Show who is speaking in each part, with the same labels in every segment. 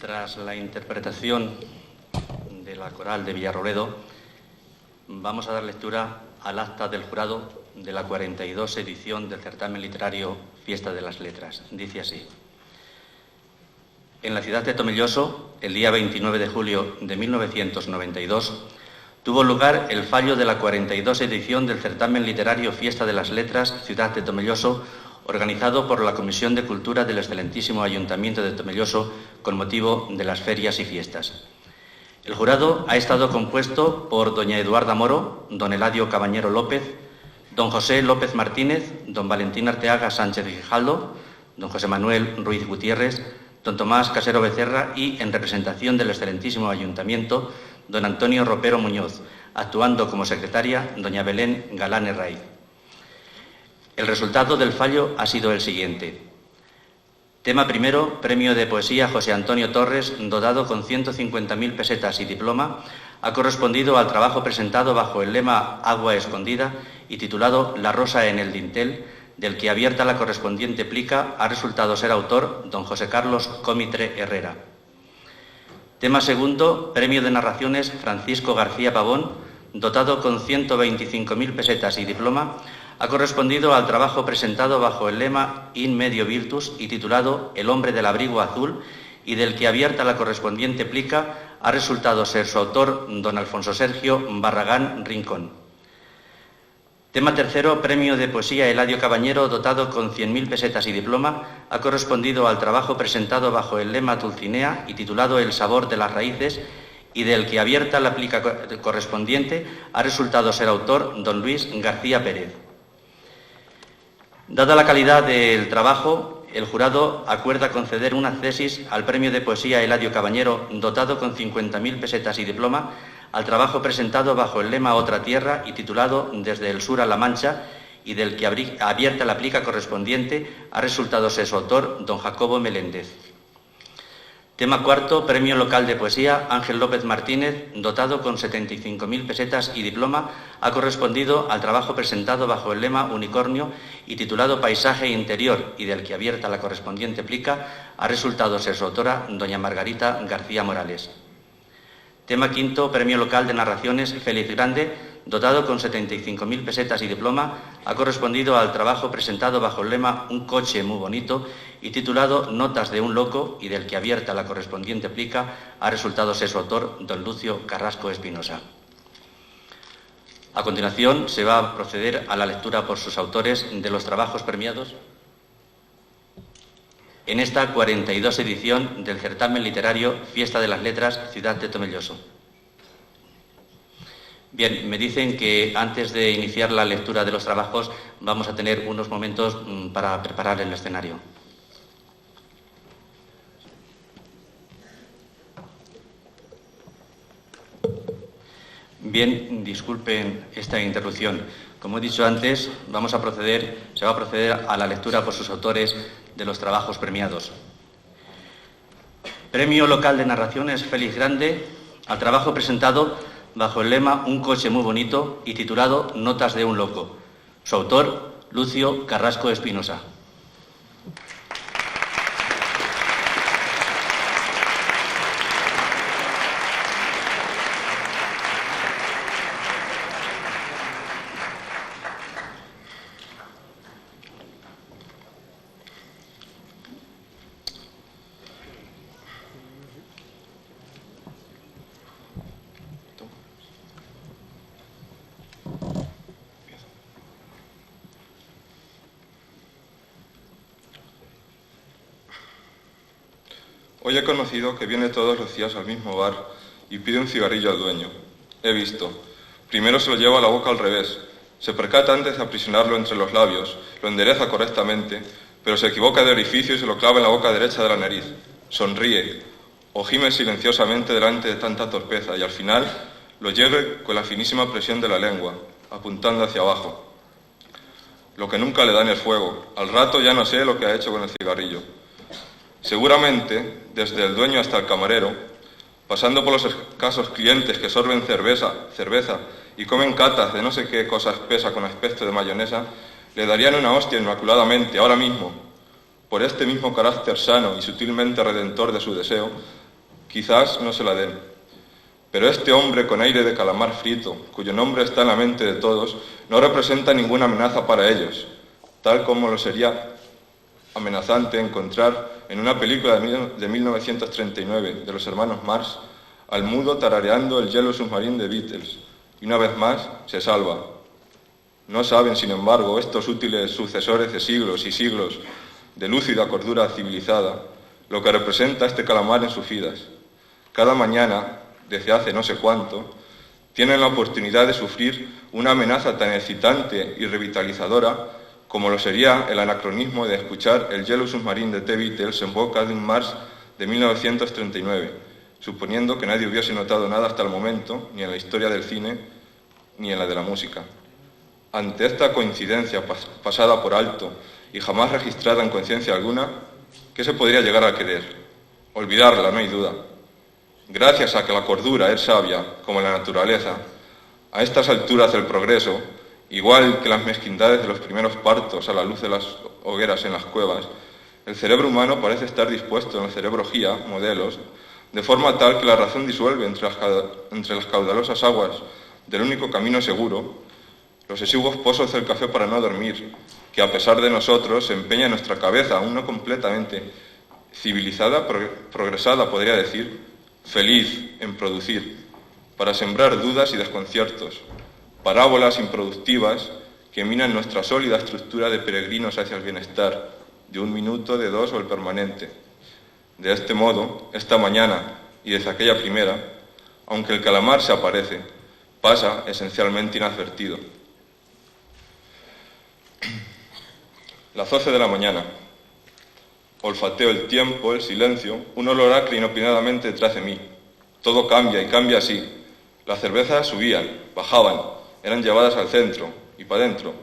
Speaker 1: Tras la interpretación de la coral de Villarrobledo, vamos a dar lectura al acta del jurado de la 42 edición del certamen literario Fiesta de las Letras. Dice así: en la ciudad de Tomelloso, el día 29 de julio de 1992, tuvo lugar el fallo de la 42 edición del certamen literario Fiesta de las Letras Ciudad de Tomelloso, organizado por la Comisión de Cultura del excelentísimo Ayuntamiento de Tomelloso con motivo de las ferias y fiestas. El jurado ha estado compuesto por doña Eduarda Moro, don Eladio Cabañero López, don José López Martínez, don Valentín Arteaga Sánchez Gijaldo, don José Manuel Ruiz Gutiérrez, don Tomás Casero Becerra y, en representación del excelentísimo Ayuntamiento, don Antonio Ropero Muñoz, actuando como secretaria doña Belén Galán Herraiz. El resultado del fallo ha sido el siguiente. Tema primero, premio de poesía José Antonio Torres, dotado con 150.000 pesetas y diploma, ha correspondido al trabajo presentado bajo el lema Agua escondida y titulado La rosa en el dintel, del que, abierta la correspondiente plica, ha resultado ser autor don José Carlos Cómitre Herrera. Tema segundo, premio de narraciones Francisco García Pavón, dotado con 125.000 pesetas y diploma, ha correspondido al trabajo presentado bajo el lema In medio virtus y titulado El hombre del abrigo azul, y del que, abierta la correspondiente plica, ha resultado ser su autor don Alfonso Sergio Barragán Rincón. Tema tercero, premio de poesía Eladio Cabañero, dotado con 100.000 pesetas y diploma, ha correspondido al trabajo presentado bajo el lema Dulcinea y titulado El sabor de las raíces, y del que, abierta la plica correspondiente, ha resultado ser autor don Luis García Pérez. Dada la calidad del trabajo, el jurado acuerda conceder un accesis al premio de poesía Eladio Cabañero, dotado con 50.000 pesetas y diploma, al trabajo presentado bajo el lema Otra tierra y titulado Desde el sur a la Mancha, y del que, abierta la plica correspondiente, ha resultado ser su autor don Jacobo Meléndez. Tema cuarto, premio local de poesía Ángel López Martínez, dotado con 75.000 pesetas y diploma, ha correspondido al trabajo presentado bajo el lema Unicornio y titulado Paisaje interior, y del que, abierta la correspondiente plica, ha resultado ser su autora doña Margarita García Morales. Tema quinto, premio local de narraciones Félix Grande, dotado con 75.000 pesetas y diploma, ha correspondido al trabajo presentado bajo el lema Un coche muy bonito y titulado Notas de un loco, y del que, abierta la correspondiente plica, ha resultado ser su autor don Lucio Carrasco Espinosa. A continuación, se va a proceder a la lectura por sus autores de los trabajos premiados en esta 42 edición del certamen literario Fiesta de las Letras Ciudad de Tomelloso. Bien, me dicen que antes de iniciar la lectura de los trabajos vamos a tener unos momentos para preparar el escenario. Bien, disculpen esta interrupción. Como he dicho antes, se va a proceder a la lectura por sus autores de los trabajos premiados. Premio local de narraciones Félix Grande, al trabajo presentado bajo el lema Un coche muy bonito y titulado Notas de un loco. Su autor, Lucio Carrasco Espinosa.
Speaker 2: Hoy he conocido que viene todos los días al mismo bar y pide un cigarrillo al dueño. He visto. Primero se lo lleva a la boca al revés. Se percata antes de aprisionarlo entre los labios, lo endereza correctamente, pero se equivoca de orificio y se lo clava en la boca derecha de la nariz. Sonríe o gime silenciosamente delante de tanta torpeza y al final lo hierve con la finísima presión de la lengua, apuntando hacia abajo. Lo que nunca le da en el fuego. Al rato ya no sé lo que ha hecho con el cigarrillo. Seguramente, desde el dueño hasta el camarero, pasando por los escasos clientes que sorben cerveza y comen catas de no sé qué cosa espesa con aspecto de mayonesa, le darían una hostia inmaculadamente, ahora mismo, por este mismo carácter sano y sutilmente redentor de su deseo, Quizás no se la den. Pero este hombre con aire de calamar frito, cuyo nombre está en la mente de todos, no representa ninguna amenaza para ellos, tal como lo sería amenazante encontrar en una película de 1939 de los hermanos Marx al mudo tarareando el Yellow Submarine de Beatles, y una vez más se salva. No saben, sin embargo, estos útiles sucesores de siglos y siglos de lúcida cordura civilizada, lo que representa este calamar en sus vidas. Cada mañana, desde hace no sé cuánto, tienen la oportunidad de sufrir una amenaza tan excitante y revitalizadora como lo sería el anacronismo de escuchar el Yellow Submarine de The Beatles en boca de un Marx de 1939, suponiendo que nadie hubiese notado nada hasta el momento, ni en la historia del cine, ni en la de la música. Ante esta coincidencia pasada por alto y jamás registrada en conciencia alguna, ¿qué se podría llegar a querer? Olvidarla, no hay duda. Gracias a que la cordura es sabia, como la naturaleza, a estas alturas del progreso, igual que las mezquindades de los primeros partos a la luz de las hogueras en las cuevas, el cerebro humano parece estar dispuesto en la cerebrología, modelos, de forma tal que la razón disuelve entre las caudalosas aguas del único camino seguro, los exiguos pozos del café para no dormir, que a pesar de nosotros se empeña en nuestra cabeza, aún no completamente civilizada, progresada, podría decir, feliz en producir, para sembrar dudas y desconciertos, parábolas improductivas que minan nuestra sólida estructura de peregrinos hacia el bienestar, de un minuto, de dos o el permanente. De este modo, esta mañana y desde aquella primera, aunque el calamar se aparece, pasa esencialmente inadvertido. Las 12 de la mañana. Olfateo el tiempo, el silencio, un olor acre inopinadamente detrás de mí. Todo cambia y cambia así. Las cervezas subían, bajaban, eran llevadas al centro y para adentro.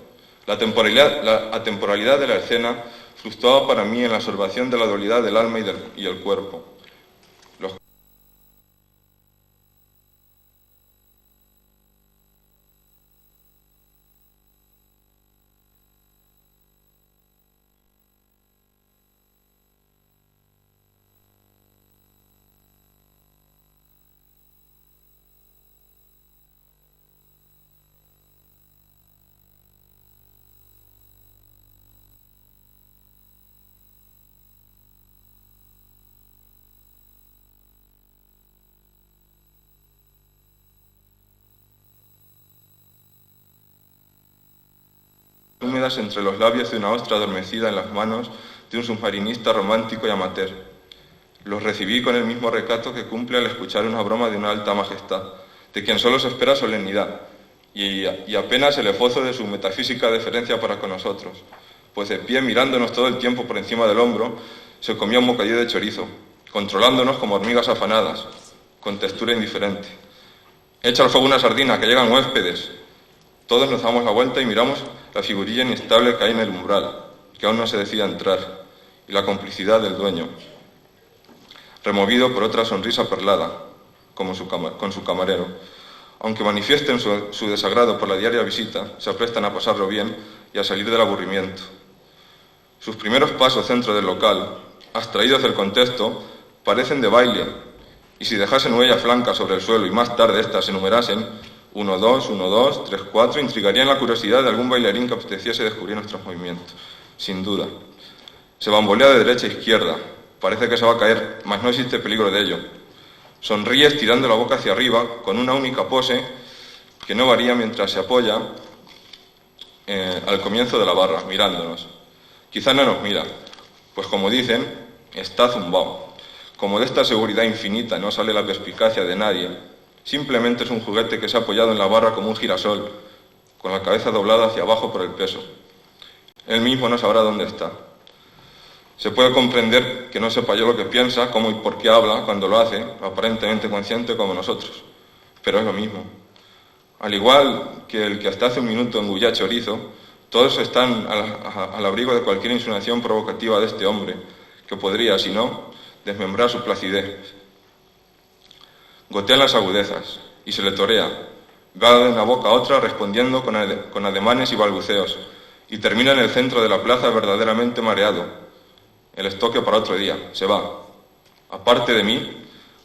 Speaker 2: La atemporalidad de la escena fluctuaba para mí en la absorbación de la dualidad del alma y el cuerpo. Húmedas entre los labios de una ostra adormecida en las manos de un submarinista romántico y amateur. Los recibí con el mismo recato que cumple al escuchar una broma de una alta majestad, de quien solo se espera solemnidad, y apenas el esbozo de su metafísica deferencia para con nosotros, pues de pie mirándonos todo el tiempo por encima del hombro, se comía un bocadillo de chorizo, controlándonos como hormigas afanadas, con textura indiferente. «Echa al fuego una sardina, que llegan huéspedes». Todos nos damos la vuelta y miramos la figurilla inestable que hay en el umbral, que aún no se decide a entrar, y la complicidad del dueño, removido por otra sonrisa perlada, como con su camarero. Aunque manifiesten su desagrado por la diaria visita, se aprestan a pasarlo bien y a salir del aburrimiento. Sus primeros pasos dentro del local, abstraídos del contexto, parecen de baile, y si dejasen huellas blancas sobre el suelo y más tarde éstas se enumerasen, 1, 2, 1, 2, 3, 4, intrigarían la curiosidad de algún bailarín que apeteciese descubrir nuestros movimientos, sin duda. Se bambolea de derecha a izquierda, parece que se va a caer, mas no existe peligro de ello. Sonríe estirando la boca hacia arriba, con una única pose que no varía mientras se apoya al comienzo de la barra, mirándonos. Quizá no nos mira, pues como dicen, está zumbao. Como de esta seguridad infinita no sale la perspicacia de nadie, simplemente es un juguete que se ha apoyado en la barra como un girasol, con la cabeza doblada hacia abajo por el peso. Él mismo no sabrá dónde está. Se puede comprender que no sepa yo lo que piensa, cómo y por qué habla cuando lo hace, aparentemente consciente como nosotros, pero es lo mismo. Al igual que el que hasta hace un minuto engullía chorizo, todos están al abrigo de cualquier insinuación provocativa de este hombre, que podría, si no, desmembrar su placidez. Gotean las agudezas y se le torea, va de una boca a otra respondiendo con ademanes y balbuceos, y termina en el centro de la plaza verdaderamente mareado. El estoque para otro día, se va. Aparte de mí,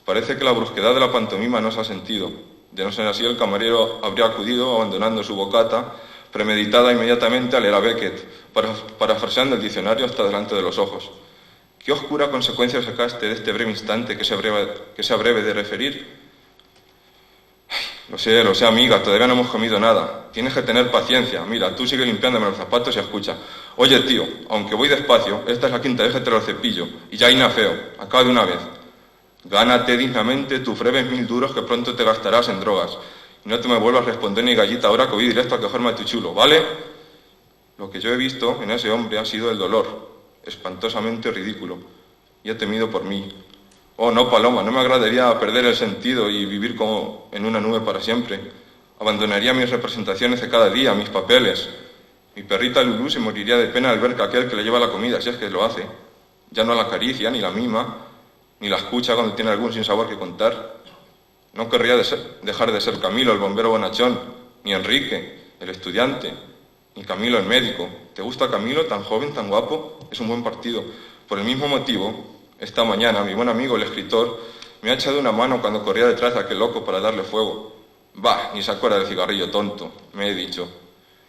Speaker 2: Parece que la brusquedad de la pantomima no se ha sentido. De no ser así, el camarero habría acudido, abandonando su bocata, premeditada inmediatamente a leer a Beckett, parafraseando el diccionario hasta delante de los ojos. ¿Qué oscura consecuencia sacaste de este breve instante que sea breve de referir? Lo sé, amiga, todavía no hemos comido nada. Tienes que tener paciencia. Mira, tú sigue limpiándome los zapatos y escucha. Oye, tío, aunque voy despacio, esta es la quinta vez que te lo cepillo. Y ya ina feo, acaba de una vez. Gánate dignamente tus breves 1000 duros que pronto te gastarás en drogas. Y no te me vuelvas a responder ni gallita ahora que voy directo a cogerme a tu chulo, ¿vale? Lo que yo he visto en ese hombre ha sido el dolor, espantosamente ridículo. Y ha temido por mí. Oh, no, Paloma, no me agradaría perder el sentido y vivir como en una nube para siempre. Abandonaría mis representaciones de cada día, mis papeles. Mi perrita Lulú se moriría de pena al ver que aquel que le lleva la comida, si es que lo hace, ya no la acaricia, ni la mima, ni la escucha cuando tiene algún sinsabor que contar. No querría dejar de ser Camilo, el bombero bonachón, ni Enrique, el estudiante, ni Camilo, el médico. ¿Te gusta Camilo, tan joven, tan guapo? Es un buen partido. Por el mismo motivo, esta mañana mi buen amigo, el escritor, me ha echado una mano cuando corría detrás de aquel loco para darle fuego. Bah, ni se acuerda del cigarrillo, tonto, me he dicho.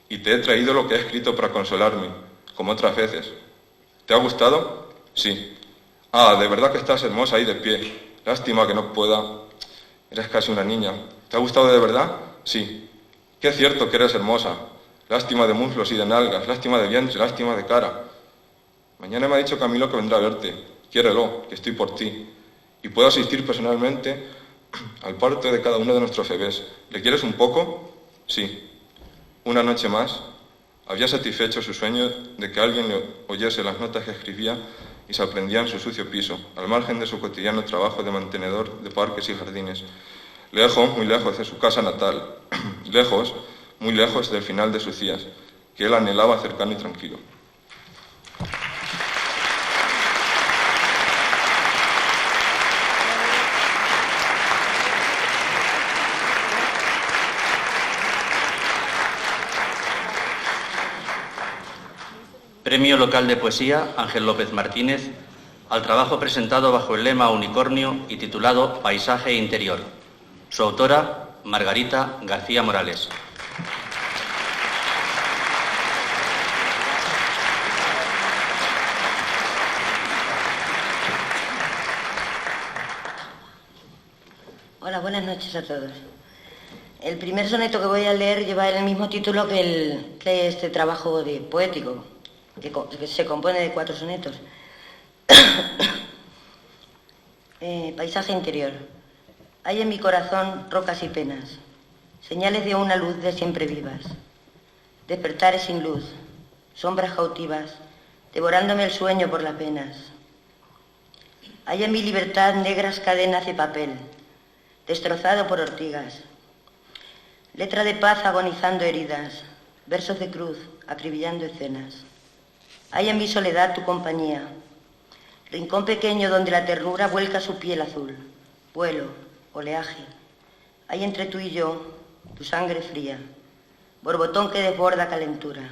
Speaker 2: Y te he traído lo que he escrito para consolarme, como otras veces. ¿Te ha gustado? Sí. Ah, de verdad que estás hermosa ahí de pie. Lástima que no pueda. Eres casi una niña. ¿Te ha gustado de verdad? Sí. Qué cierto que eres hermosa. Lástima de muslos y de nalgas, lástima de vientre, lástima de cara. Mañana me ha dicho Camilo que vendrá a verte. Quiérelo, que estoy por ti. Y puedo asistir personalmente al parto de cada uno de nuestros bebés. ¿Le quieres un poco? Sí. Una noche más, había satisfecho su sueño de que alguien le oyese las notas que escribía y se aprendía en su sucio piso, al margen de su cotidiano trabajo de mantenedor de parques y jardines. Lejos, muy lejos de su casa natal. Lejos, muy lejos del final de sus días, que él anhelaba cercano y tranquilo.
Speaker 1: Premio Local de Poesía Ángel López Martínez al trabajo presentado bajo el lema Unicornio y titulado Paisaje Interior. Su autora, Margarita García Morales.
Speaker 3: Hola, buenas noches a todos. El primer soneto que voy a leer lleva el mismo título que este trabajo poético, que se compone de 4 sonetos. Paisaje interior. Hay en mi corazón rocas y penas, señales de una luz de siempre vivas, despertares sin luz, sombras cautivas, devorándome el sueño por las penas. Hay en mi libertad negras cadenas de papel, destrozado por ortigas, letra de paz agonizando heridas, versos de cruz acribillando escenas. Hay en mi soledad tu compañía, rincón pequeño donde la ternura vuelca su piel azul, vuelo, oleaje. Hay entre tú y yo tu sangre fría, borbotón que desborda calentura,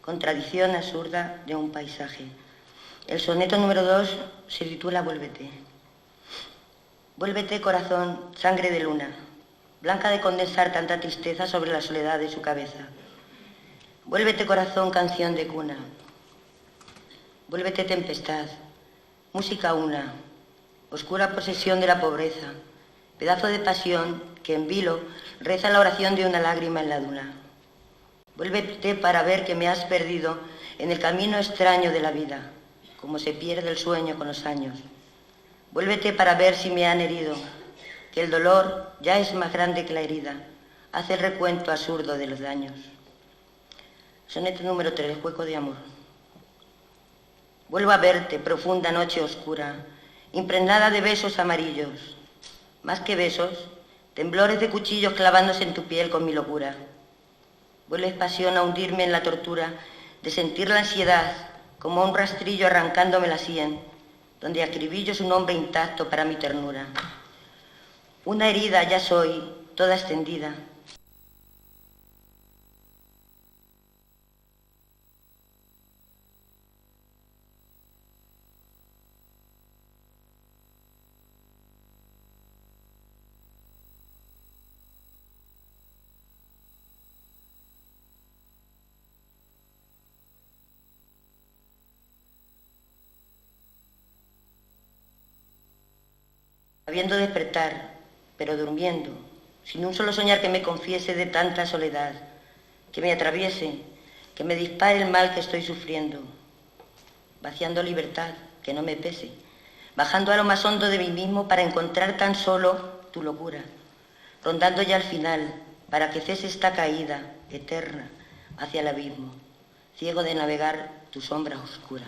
Speaker 3: contradicción absurda de un paisaje. El soneto número 2 se titula Vuélvete. Vuélvete, corazón, sangre de luna, blanca de condensar tanta tristeza sobre la soledad de su cabeza. Vuélvete, corazón, canción de cuna. Vuélvete, tempestad, música una, oscura posesión de la pobreza, pedazo de pasión que en vilo reza la oración de una lágrima en la duna. Vuélvete para ver que me has perdido en el camino extraño de la vida, como se pierde el sueño con los años. Vuélvete para ver si me han herido, que el dolor ya es más grande que la herida, hace el recuento absurdo de los daños. Soneto número 3, Hueco de amor. Vuelvo a verte, profunda noche oscura, impregnada de besos amarillos. Más que besos, temblores de cuchillos clavándose en tu piel con mi locura. Vuelves pasión a hundirme en la tortura de sentir la ansiedad como un rastrillo arrancándome la sien, donde acribillo su nombre intacto para mi ternura. Una herida ya soy, toda extendida. Habiendo despertar, pero durmiendo, sin un solo soñar que me confiese de tanta soledad, que me atraviese, que me dispare el mal que estoy sufriendo, vaciando libertad, que no me pese, bajando a lo más hondo de mí mismo para encontrar tan solo tu locura, rondando ya al final, para que cese esta caída eterna hacia el abismo, ciego de navegar tu sombra oscura.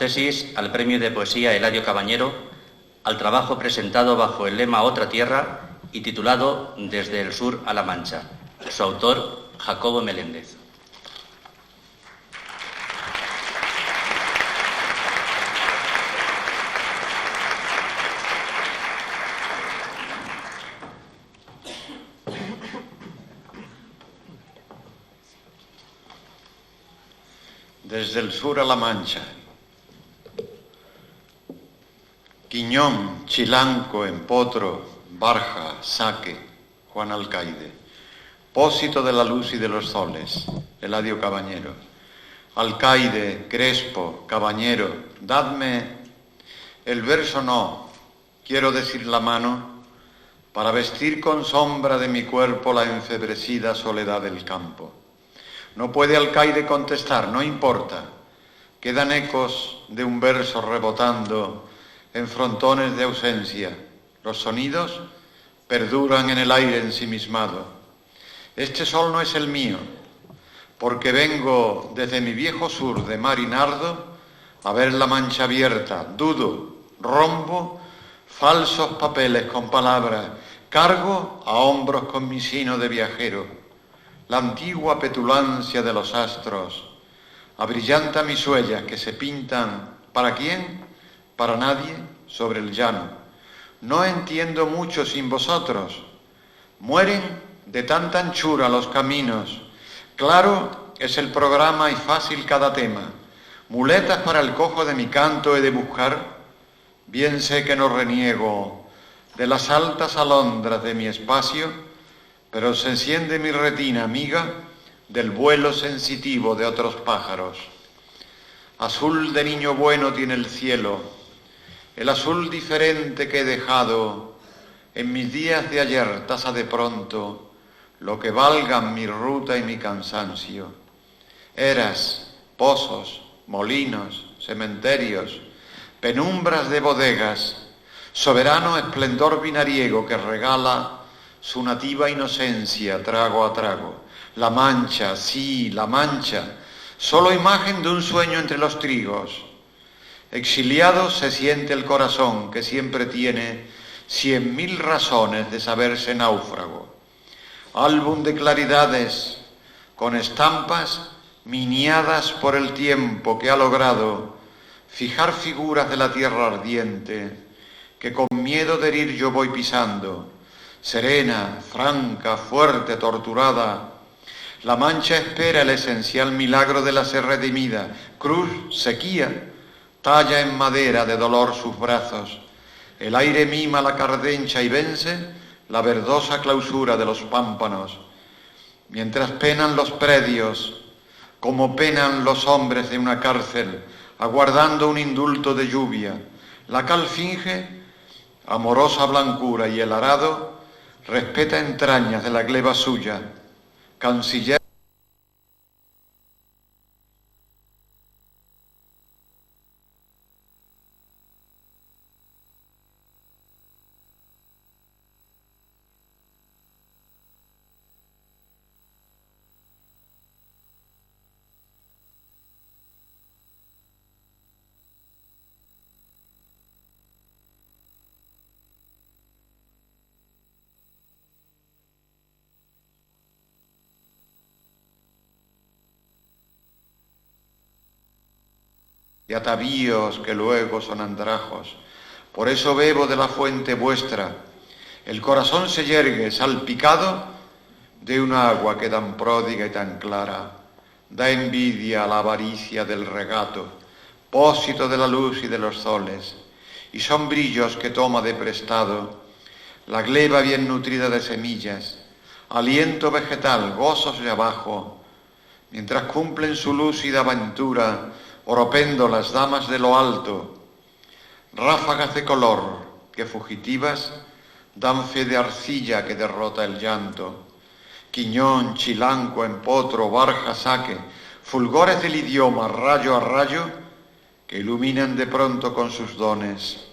Speaker 1: Accesis al Premio de Poesía Eladio Cabañero, al trabajo presentado bajo el lema Otra Tierra y titulado Desde el Sur a la Mancha. Su autor, Jacobo Meléndez.
Speaker 4: Desde el sur a la Mancha. Quiñón, Chilanco, Empotro, Barja, Saque, Juan Alcaide. Pósito de la luz y de los soles, Eladio Cabañero. Alcaide, Crespo, Cabañero, dadme el verso no, quiero decir la mano, para vestir con sombra de mi cuerpo la enfebrecida soledad del campo. No puede Alcaide contestar, no importa, quedan ecos de un verso rebotando en frontones de ausencia. Los sonidos perduran en el aire ensimismado. Este sol no es el mío, porque vengo desde mi viejo sur de Marinardo a ver la mancha abierta, dudo, rombo, falsos papeles con palabras, cargo a hombros con mi sino de viajero, la antigua petulancia de los astros, abrillanta mis huellas que se pintan, ¿para quién? Para nadie, sobre el llano. No entiendo mucho sin vosotros. Mueren de tanta anchura los caminos. Claro es el programa y fácil cada tema. Muletas para el cojo de mi canto he de buscar. Bien sé que no reniego de las altas alondras de mi espacio, pero se enciende mi retina amiga del vuelo sensitivo de otros pájaros. Azul de niño bueno tiene el cielo, el azul diferente que he dejado en mis días de ayer tasa de pronto lo que valgan mi ruta y mi cansancio. Eras, pozos, molinos, cementerios, penumbras de bodegas, soberano esplendor vinariego que regala su nativa inocencia trago a trago. La mancha, sí, la mancha, solo imagen de un sueño entre los trigos. Exiliado se siente el corazón que siempre tiene 100.000 razones de saberse náufrago. Álbum de claridades con estampas miniadas por el tiempo que ha logrado fijar figuras de la tierra ardiente que con miedo de herir yo voy pisando. Serena, franca, fuerte, torturada, la mancha espera el esencial milagro de la ser redimida. Cruz, sequía, talla en madera de dolor sus brazos. El aire mima la cardencha y vence la verdosa clausura de los pámpanos. Mientras penan los predios, como penan los hombres de una cárcel, aguardando un indulto de lluvia, la cal finge amorosa blancura y el arado respeta entrañas de la gleba suya. Canciller de atavíos que luego son andrajos. Por eso bebo de la fuente vuestra. El corazón se yergue salpicado de una agua que tan pródiga y tan clara da envidia a la avaricia del regato. pósito de la luz y de los soles, y son brillos que toma de prestado la gleba bien nutrida de semillas, aliento vegetal, gozos de abajo, mientras cumplen su lúcida aventura, oropendo las damas de lo alto, ráfagas de color que fugitivas dan fe de arcilla que derrota el llanto, quiñón, chilanco, empotro, barja, saque, fulgores del idioma rayo a rayo que iluminan de pronto con sus dones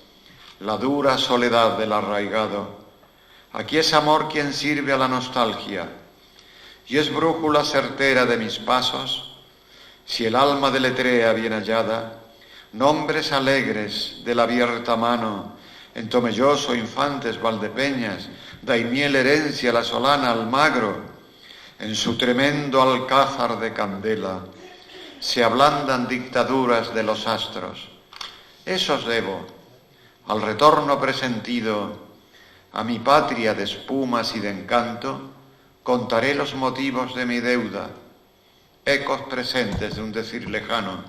Speaker 4: la dura soledad del arraigado. Aquí es amor quien sirve a la nostalgia y es brújula certera de mis pasos, si el alma deletrea bien hallada nombres alegres de la abierta mano, en Tomelloso infantes Valdepeñas, Daimiel herencia la Solana Almagro, en su tremendo alcázar de candela se ablandan dictaduras de los astros. Esos debo, al retorno presentido, a mi patria de espumas y de encanto, contaré los motivos de mi deuda, ecos presentes de un decir lejano.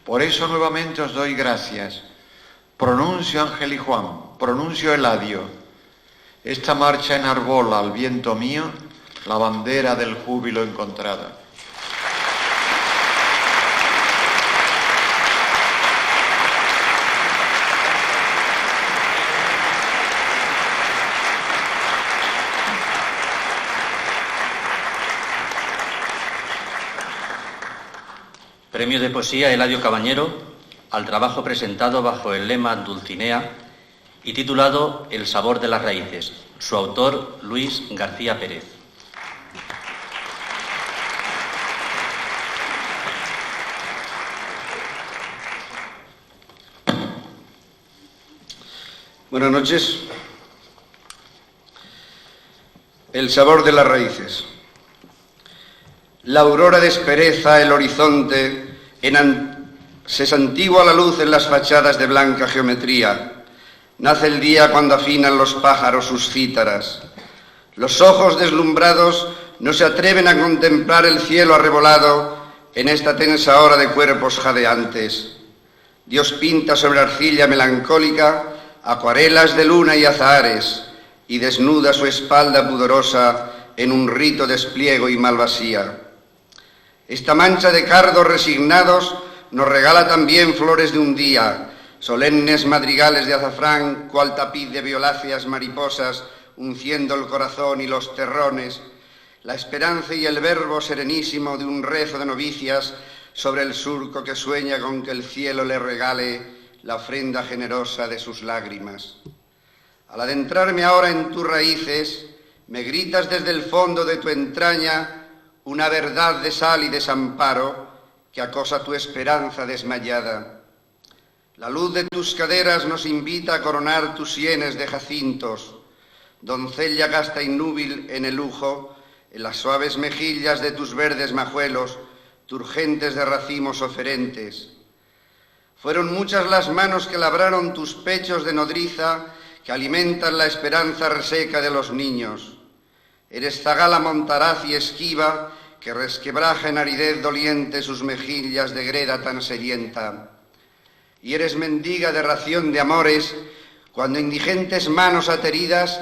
Speaker 4: Por eso nuevamente os doy gracias. Pronuncio Ángel y Juan, pronuncio Eladio. Esta marcha enarbola al viento mío la bandera del júbilo encontrada.
Speaker 1: Premio de Poesía Eladio Cabañero al trabajo presentado bajo el lema Dulcinea y titulado El sabor de las raíces. Su autor, Luis García Pérez.
Speaker 5: Buenas noches. El sabor de las raíces. La aurora despereza el horizonte, se santigua la luz en las fachadas de blanca geometría. Nace el día cuando afinan los pájaros sus cítaras. Los ojos deslumbrados no se atreven a contemplar el cielo arrebolado en esta tensa hora de cuerpos jadeantes. Dios pinta sobre arcilla melancólica acuarelas de luna y azahares y desnuda su espalda pudorosa en un rito despliego y malvasía. Esta mancha de cardos resignados nos regala también flores de un día, solemnes madrigales de azafrán, cual tapiz de violáceas mariposas, unciendo el corazón y los terrones, la esperanza y el verbo serenísimo de un rezo de novicias sobre el surco que sueña con que el cielo le regale la ofrenda generosa de sus lágrimas. Al adentrarme ahora en tus raíces, me gritas desde el fondo de tu entraña una verdad de sal y desamparo que acosa tu esperanza desmayada. La luz de tus caderas nos invita a coronar tus sienes de jacintos, doncella casta y núbil en el lujo, en las suaves mejillas de tus verdes majuelos, turgentes de racimos oferentes. Fueron muchas las manos que labraron tus pechos de nodriza, que alimentan la esperanza reseca de los niños. Eres zagala montaraz y esquiva, que resquebraja en aridez doliente sus mejillas de greda tan sedienta. Y eres mendiga de ración de amores, cuando indigentes manos ateridas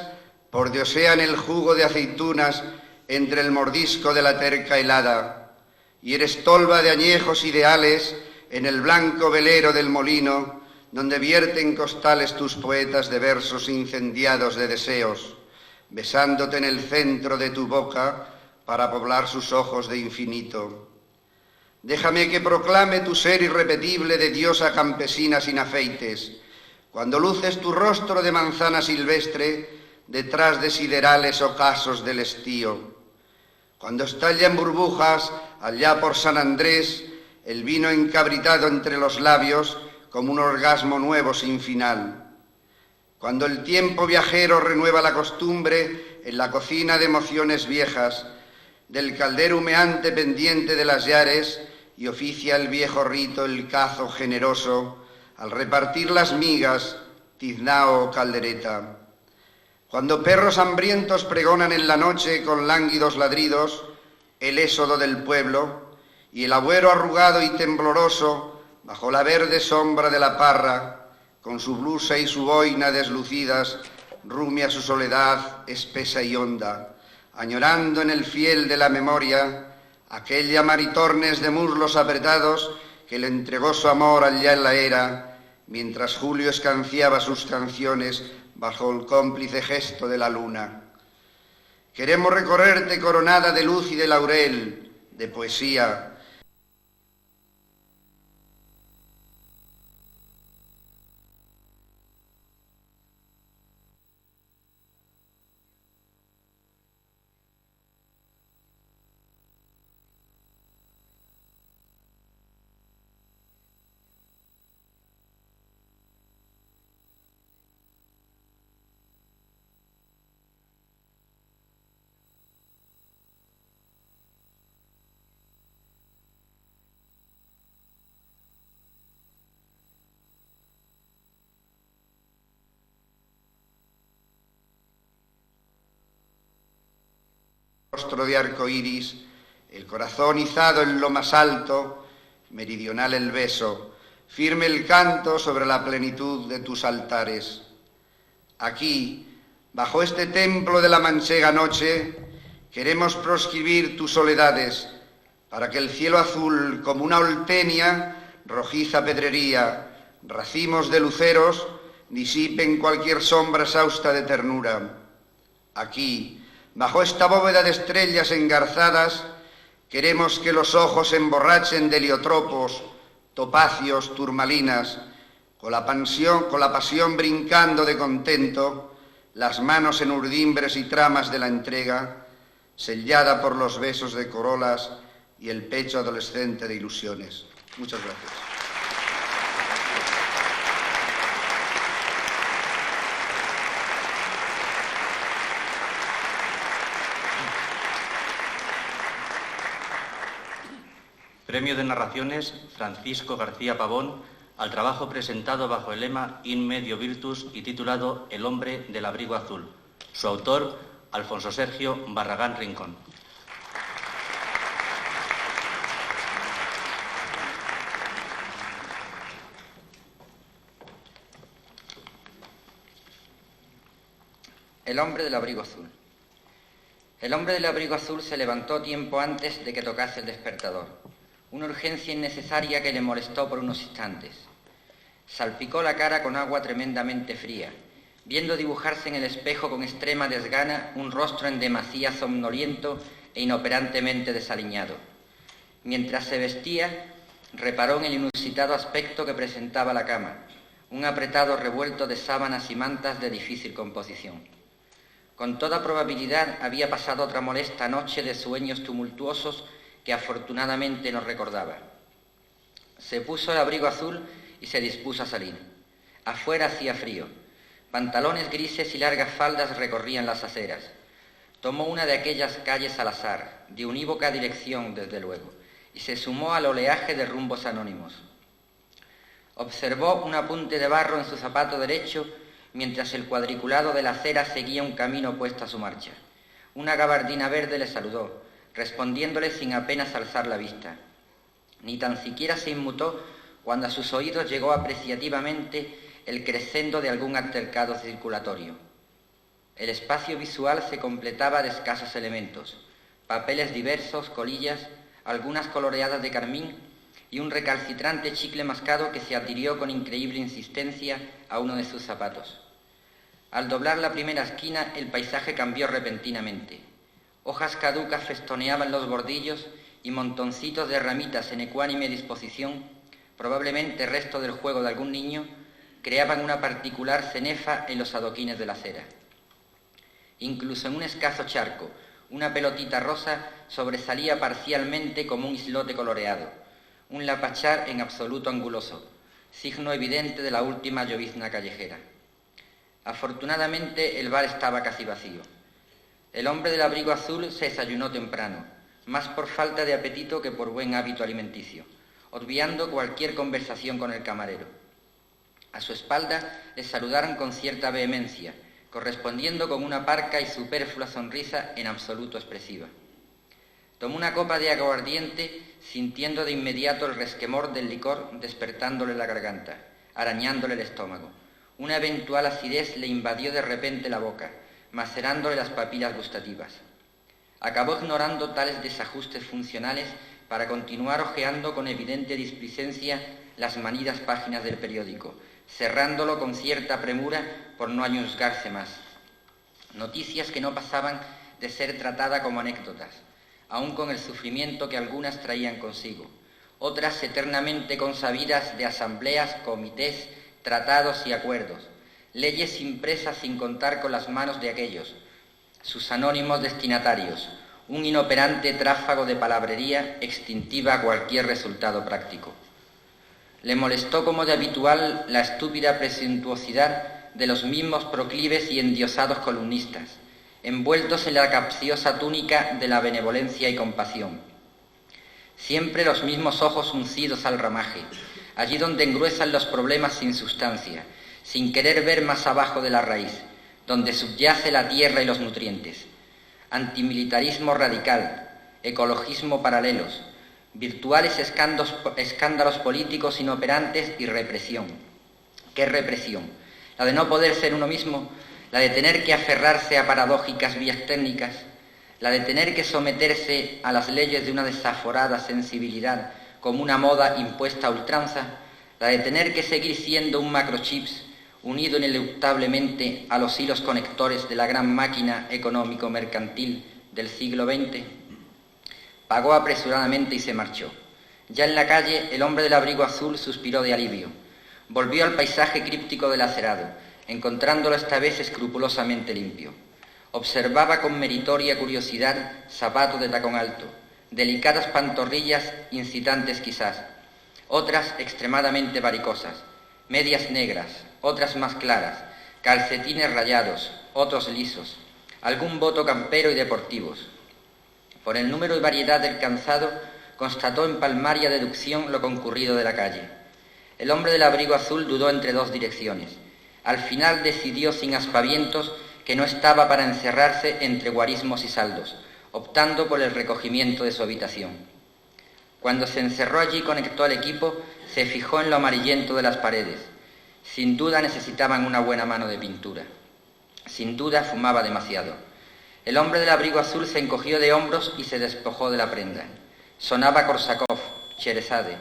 Speaker 5: pordiosean el jugo de aceitunas entre el mordisco de la terca helada. Y eres tolva de añejos ideales en el blanco velero del molino, donde vierten costales tus poetas de versos incendiados de deseos, besándote en el centro de tu boca para poblar sus ojos de infinito. Déjame que proclame tu ser irrepetible de diosa campesina sin afeites, cuando luces tu rostro de manzana silvestre detrás de siderales ocasos del estío. Cuando estalla en burbujas, allá por San Andrés, el vino encabritado entre los labios como un orgasmo nuevo sin final. Cuando el tiempo viajero renueva la costumbre en la cocina de emociones viejas, del caldero humeante pendiente de las llares, y oficia el viejo rito el cazo generoso, al repartir las migas, tiznao o caldereta. Cuando perros hambrientos pregonan en la noche con lánguidos ladridos el éxodo del pueblo, y el agüero arrugado y tembloroso bajo la verde sombra de la parra, con su blusa y su boina deslucidas, rumia su soledad espesa y honda, añorando en el fiel de la memoria aquella Maritornes de muslos apretados que le entregó su amor allá en la era, mientras Julio escanciaba sus canciones bajo el cómplice gesto de la luna. Queremos recorrerte coronada de luz y de laurel, de poesía. Rostro de arco iris, el corazón izado en lo más alto, meridional el beso, firme el canto sobre la plenitud de tus altares. Aquí, bajo este templo de la manchega noche, queremos proscribir tus soledades, para que el cielo azul, como una oltenia, rojiza pedrería, racimos de luceros, disipen cualquier sombra exhausta de ternura. Aquí, bajo esta bóveda de estrellas engarzadas, queremos que los ojos emborrachen de heliotropos, topacios, turmalinas, con la pasión brincando de contento, las manos en urdimbres y tramas de la entrega, sellada por los besos de corolas y el pecho adolescente de ilusiones. Muchas gracias.
Speaker 1: Premio de Narraciones Francisco García Pavón al trabajo presentado bajo el lema In Medio Virtus y titulado El hombre del abrigo azul. Su autor, Alfonso Sergio Barragán Rincón.
Speaker 6: El hombre del abrigo azul. El hombre del abrigo azul se levantó tiempo antes de que tocase el despertador. Una urgencia innecesaria que le molestó por unos instantes. Salpicó la cara con agua tremendamente fría, viendo dibujarse en el espejo con extrema desgana un rostro en demasía somnoliento e inoperantemente desaliñado. Mientras se vestía, reparó en el inusitado aspecto que presentaba la cama, un apretado revuelto de sábanas y mantas de difícil composición. Con toda probabilidad había pasado otra molesta noche de sueños tumultuosos que afortunadamente no recordaba. Se puso el abrigo azul y se dispuso a salir. Afuera hacía frío. Pantalones grises y largas faldas recorrían las aceras. Tomó una de aquellas calles al azar, de unívoca dirección desde luego, y se sumó al oleaje de rumbos anónimos. Observó un apunte de barro en su zapato derecho, mientras el cuadriculado de la acera seguía un camino opuesto a su marcha. Una gabardina verde le saludó, respondiéndole sin apenas alzar la vista. Ni tan siquiera se inmutó cuando a sus oídos llegó apreciativamente el crescendo de algún altercado circulatorio. El espacio visual se completaba de escasos elementos, papeles diversos, colillas, algunas coloreadas de carmín y un recalcitrante chicle mascado que se adhirió con increíble insistencia a uno de sus zapatos. Al doblar la primera esquina, el paisaje cambió repentinamente. Hojas caducas festoneaban los bordillos y montoncitos de ramitas en ecuánime disposición, probablemente resto del juego de algún niño, creaban una particular cenefa en los adoquines de la acera. Incluso en un escaso charco, una pelotita rosa sobresalía parcialmente como un islote coloreado, un lapachar en absoluto anguloso, signo evidente de la última llovizna callejera. Afortunadamente el bar estaba casi vacío. El hombre del abrigo azul se desayunó temprano, más por falta de apetito que por buen hábito alimenticio, obviando cualquier conversación con el camarero. A su espalda le saludaron con cierta vehemencia, correspondiendo con una parca y superflua sonrisa en absoluto expresiva. Tomó una copa de aguardiente sintiendo de inmediato el resquemor del licor despertándole la garganta, arañándole el estómago. Una eventual acidez le invadió de repente la boca, macerándole las papilas gustativas. Acabó ignorando tales desajustes funcionales para continuar hojeando con evidente displicencia las manidas páginas del periódico, cerrándolo con cierta premura por no añusgarse más. Noticias que no pasaban de ser tratadas como anécdotas, aun con el sufrimiento que algunas traían consigo, otras eternamente consabidas de asambleas, comités, tratados y acuerdos, leyes impresas sin contar con las manos de aquellos, sus anónimos destinatarios, un inoperante tráfago de palabrería extintiva a cualquier resultado práctico. Le molestó como de habitual la estúpida presuntuosidad de los mismos proclives y endiosados columnistas, envueltos en la capciosa túnica de la benevolencia y compasión. Siempre los mismos ojos uncidos al ramaje, allí donde engruesan los problemas sin sustancia, sin querer ver más abajo de la raíz, donde subyace la tierra y los nutrientes. Antimilitarismo radical, ecologismo paralelos, virtuales escándalos políticos inoperantes y represión. ¿Qué represión? La de no poder ser uno mismo, la de tener que aferrarse a paradójicas vías técnicas, la de tener que someterse a las leyes de una desaforada sensibilidad como una moda impuesta a ultranza, la de tener que seguir siendo un macrochips unido ineluctablemente a los hilos conectores de la gran máquina económico-mercantil del siglo XX. Pagó apresuradamente y se marchó. Ya en la calle, el hombre del abrigo azul suspiró de alivio. Volvió al paisaje críptico del acerado, encontrándolo esta vez escrupulosamente limpio. Observaba con meritoria curiosidad zapatos de tacón alto, delicadas pantorrillas incitantes quizás, otras extremadamente varicosas, medias negras, otras más claras, calcetines rayados, otros lisos, algún boto campero y deportivos. Por el número y variedad del calzado, constató en palmaria deducción lo concurrido de la calle. El hombre del abrigo azul dudó entre dos direcciones. Al final decidió sin aspavientos que no estaba para encerrarse entre guarismos y saldos, optando por el recogimiento de su habitación. Cuando se encerró allí conectó al equipo, se fijó en lo amarillento de las paredes. Sin duda necesitaban una buena mano de pintura. Sin duda fumaba demasiado. El hombre del abrigo azul se encogió de hombros y se despojó de la prenda. Sonaba Korsakov, Sherezade.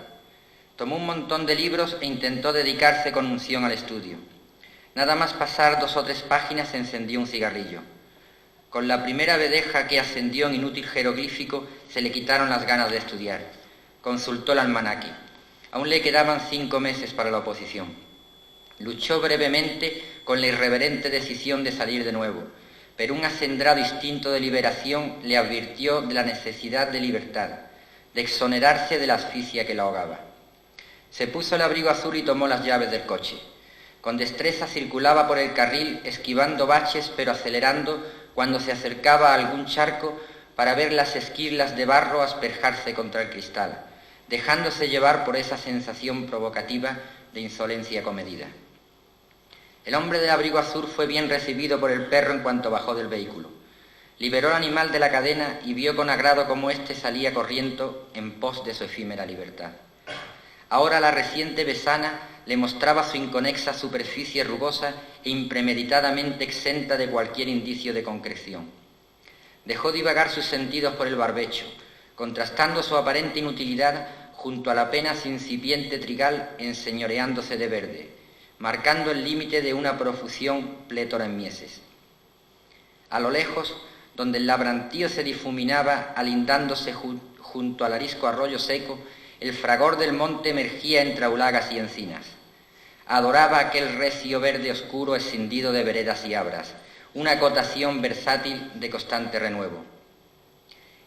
Speaker 6: Tomó un montón de libros e intentó dedicarse con unción al estudio. Nada más pasar 2 o 3 páginas encendió un cigarrillo. Con la primera vedeja que ascendió en inútil jeroglífico se le quitaron las ganas de estudiar. Consultó el almanaque. Aún le quedaban 5 meses para la oposición. Luchó brevemente con la irreverente decisión de salir de nuevo, pero un acendrado instinto de liberación le advirtió de la necesidad de libertad, de exonerarse de la asfixia que la ahogaba. Se puso el abrigo azul y tomó las llaves del coche. Con destreza circulaba por el carril, esquivando baches pero acelerando cuando se acercaba a algún charco para ver las esquirlas de barro asperjarse contra el cristal, dejándose llevar por esa sensación provocativa de insolencia comedida. El hombre del abrigo azul fue bien recibido por el perro en cuanto bajó del vehículo. Liberó al animal de la cadena y vio con agrado cómo éste salía corriendo en pos de su efímera libertad. Ahora la reciente besana le mostraba su inconexa superficie rugosa e impremeditadamente exenta de cualquier indicio de concreción. Dejó divagar sus sentidos por el barbecho, contrastando su aparente inutilidad junto al apenas incipiente trigal enseñoreándose de verde, marcando el límite de una profusión plétora en mieses. A lo lejos, donde el labrantío se difuminaba alindándose junto al arisco arroyo seco, el fragor del monte emergía entre aulagas y encinas. Adoraba aquel recio verde oscuro escindido de veredas y abras, una acotación versátil de constante renuevo.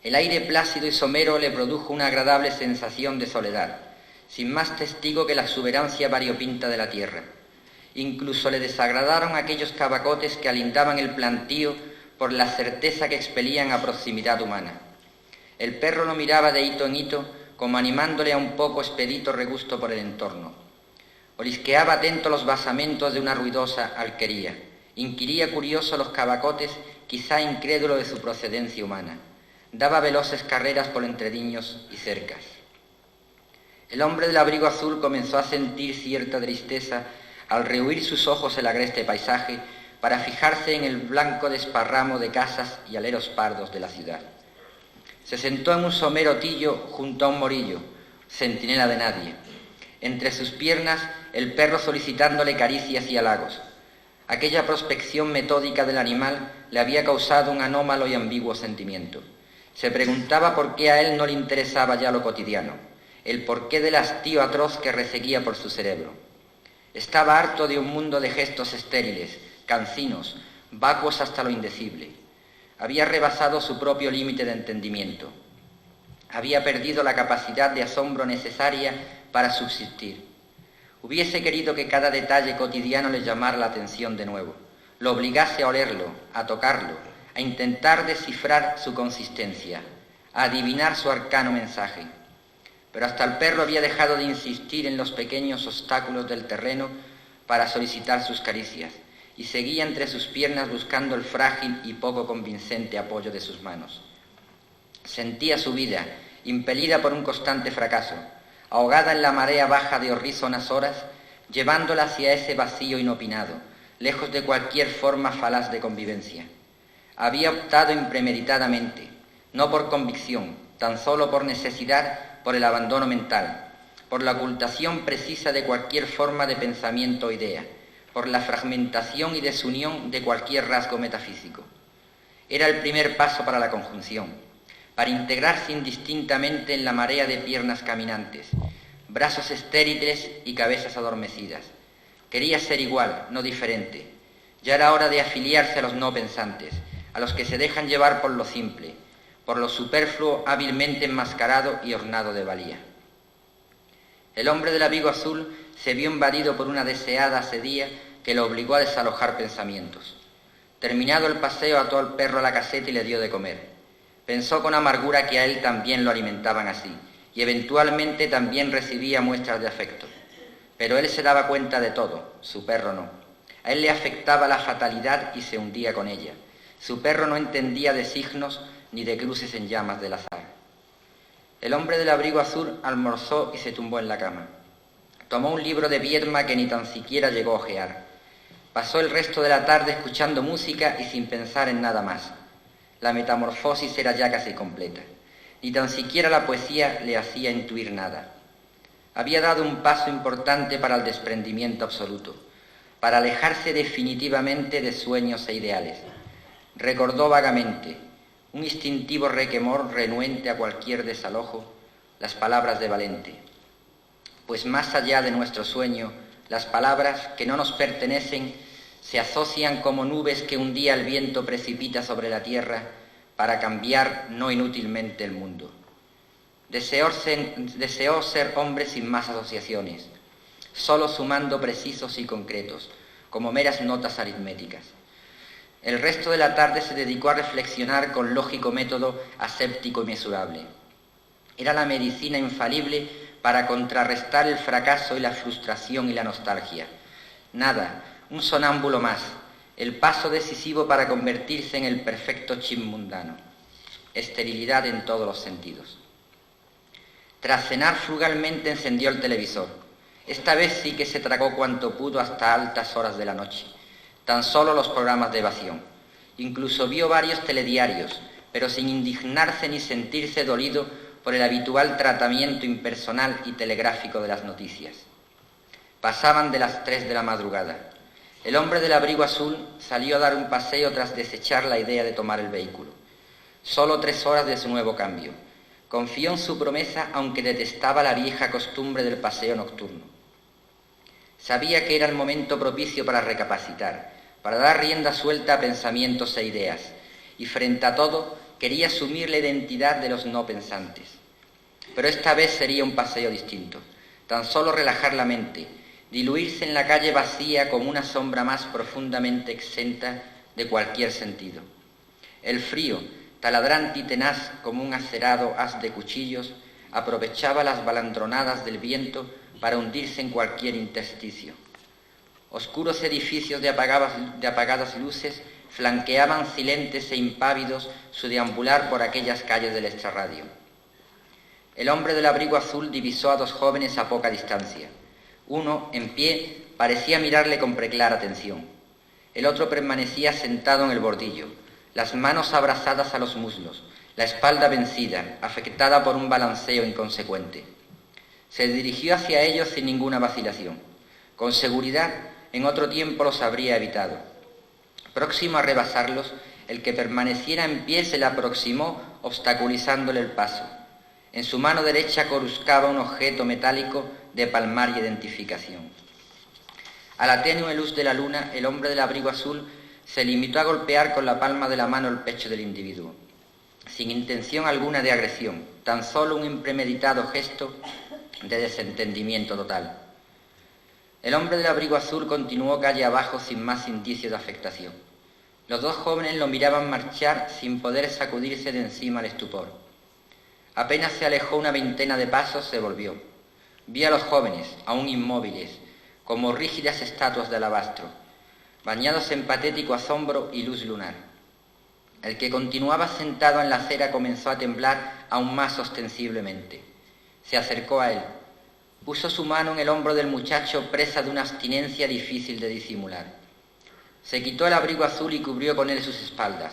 Speaker 6: El aire plácido y somero le produjo una agradable sensación de soledad, sin más testigo que la exuberancia variopinta de la tierra. Incluso le desagradaron aquellos cavacotes que alindaban el plantío por la certeza que expelían a proximidad humana. El perro lo miraba de hito en hito, como animándole a un poco expedito regusto por el entorno. Olisqueaba atento los basamentos de una ruidosa alquería. Inquiría curioso los cavacotes, quizá incrédulo de su procedencia humana. Daba veloces carreras por entrediños y cercas. El hombre del abrigo azul comenzó a sentir cierta tristeza al rehuir sus ojos el agreste paisaje para fijarse en el blanco desparramo de casas y aleros pardos de la ciudad. Se sentó en un somero tillo junto a un morillo, centinela de nadie. Entre sus piernas, el perro solicitándole caricias y halagos. Aquella prospección metódica del animal le había causado un anómalo y ambiguo sentimiento. Se preguntaba por qué a él no le interesaba ya lo cotidiano, el porqué del hastío atroz que reseguía por su cerebro. Estaba harto de un mundo de gestos estériles, cansinos, vacuos hasta lo indecible. Había rebasado su propio límite de entendimiento. Había perdido la capacidad de asombro necesaria para subsistir. Hubiese querido que cada detalle cotidiano le llamara la atención de nuevo, lo obligase a olerlo, a tocarlo, a intentar descifrar su consistencia, a adivinar su arcano mensaje. Pero hasta el perro había dejado de insistir en los pequeños obstáculos del terreno para solicitar sus caricias, y seguía entre sus piernas buscando el frágil y poco convincente apoyo de sus manos. Sentía su vida, impelida por un constante fracaso, ahogada en la marea baja de horrísonas horas, llevándola hacia ese vacío inopinado, lejos de cualquier forma falaz de convivencia. Había optado impremeditadamente, no por convicción, tan solo por necesidad, por el abandono mental, por la ocultación precisa de cualquier forma de pensamiento o idea, por la fragmentación y desunión de cualquier rasgo metafísico. Era el primer paso para la conjunción, para integrarse indistintamente en la marea de piernas caminantes, brazos estériles y cabezas adormecidas. Quería ser igual, no diferente. Ya era hora de afiliarse a los no pensantes, a los que se dejan llevar por lo simple, por lo superfluo hábilmente enmascarado y ornado de valía. El hombre del abrigo azul se vio invadido por una deseada asedía que lo obligó a desalojar pensamientos. Terminado el paseo, ató al perro a la caseta y le dio de comer. Pensó con amargura que a él también lo alimentaban así, y eventualmente también recibía muestras de afecto. Pero él se daba cuenta de todo, su perro no. A él le afectaba la fatalidad y se hundía con ella. Su perro no entendía de signos ni de cruces en llamas del azar. El hombre del abrigo azul almorzó y se tumbó en la cama. Tomó un libro de Viedma que ni tan siquiera llegó a ojear. Pasó el resto de la tarde escuchando música y sin pensar en nada más. La metamorfosis era ya casi completa. Ni tan siquiera la poesía le hacía intuir nada. Había dado un paso importante para el desprendimiento absoluto, para alejarse definitivamente de sueños e ideales. Recordó vagamente, un instintivo requemor renuente a cualquier desalojo, las palabras de Valente. Pues más allá de nuestro sueño, las palabras que no nos pertenecen se asocian como nubes que un día el viento precipita sobre la tierra para cambiar no inútilmente el mundo. Deseó ser hombre sin más asociaciones, solo sumando precisos y concretos, como meras notas aritméticas. El resto de la tarde se dedicó a reflexionar con lógico método aséptico y mesurable. Era la medicina infalible para contrarrestar el fracaso y la frustración y la nostalgia. Nada, un sonámbulo más, el paso decisivo para convertirse en el perfecto chip mundano. Esterilidad en todos los sentidos. Tras cenar frugalmente encendió el televisor. Esta vez sí que se tragó cuanto pudo hasta altas horas de la noche. Tan solo los programas de evasión. Incluso vio varios telediarios, pero sin indignarse ni sentirse dolido por el habitual tratamiento impersonal y telegráfico de las noticias. Pasaban de las 3 de la madrugada. El hombre del abrigo azul salió a dar un paseo tras desechar la idea de tomar el vehículo. Solo 3 horas de su nuevo cambio. Confió en su promesa, aunque detestaba la vieja costumbre del paseo nocturno. Sabía que era el momento propicio para recapacitar, para dar rienda suelta a pensamientos e ideas, y frente a todo quería asumir la identidad de los no pensantes. Pero esta vez sería un paseo distinto, tan solo relajar la mente, diluirse en la calle vacía como una sombra más profundamente exenta de cualquier sentido. El frío, taladrante y tenaz como un acerado haz de cuchillos, aprovechaba las balandronadas del viento para hundirse en cualquier intersticio. Oscuros edificios de apagadas luces flanqueaban silentes e impávidos su deambular por aquellas calles del extrarradio. El hombre del abrigo azul divisó a dos jóvenes a poca distancia. Uno, en pie, parecía mirarle con preclara atención. El otro permanecía sentado en el bordillo, las manos abrazadas a los muslos, la espalda vencida, afectada por un balanceo inconsecuente. Se dirigió hacia ellos sin ninguna vacilación. Con seguridad, en otro tiempo los habría evitado. Próximo a rebasarlos, el que permaneciera en pie se le aproximó, obstaculizándole el paso. En su mano derecha coruscaba un objeto metálico de palmar y identificación. A la tenue luz de la luna, el hombre del abrigo azul se limitó a golpear con la palma de la mano el pecho del individuo, sin intención alguna de agresión, tan solo un impremeditado gesto de desentendimiento total. El hombre del abrigo azul continuó calle abajo sin más indicios de afectación. Los dos jóvenes lo miraban marchar sin poder sacudirse de encima el estupor. Apenas se alejó una veintena de pasos, se volvió. Vi a los jóvenes, aún inmóviles, como rígidas estatuas de alabastro, bañados en patético asombro y luz lunar. El que continuaba sentado en la acera comenzó a temblar aún más ostensiblemente. Se acercó a él. Puso su mano en el hombro del muchacho, presa de una abstinencia difícil de disimular. Se quitó el abrigo azul y cubrió con él sus espaldas.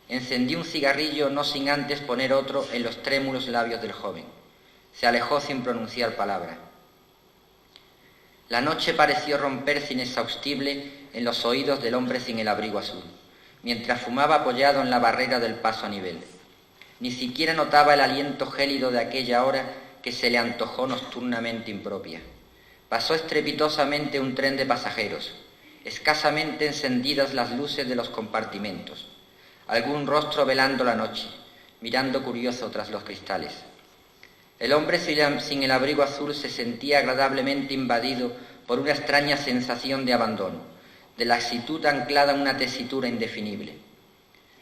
Speaker 6: Encendió un cigarrillo, no sin antes poner otro en los trémulos labios del joven. Se alejó sin pronunciar palabra. La noche pareció romperse inexhaustible en los oídos del hombre sin el abrigo azul, mientras fumaba apoyado en la barrera del paso a nivel. Ni siquiera notaba el aliento gélido de aquella hora que se le antojó nocturnamente impropia. Pasó estrepitosamente un tren de pasajeros, escasamente encendidas las luces de los compartimentos, algún rostro velando la noche, mirando curioso tras los cristales. El hombre sin el abrigo azul se sentía agradablemente invadido por una extraña sensación de abandono, de laxitud anclada en una tesitura indefinible.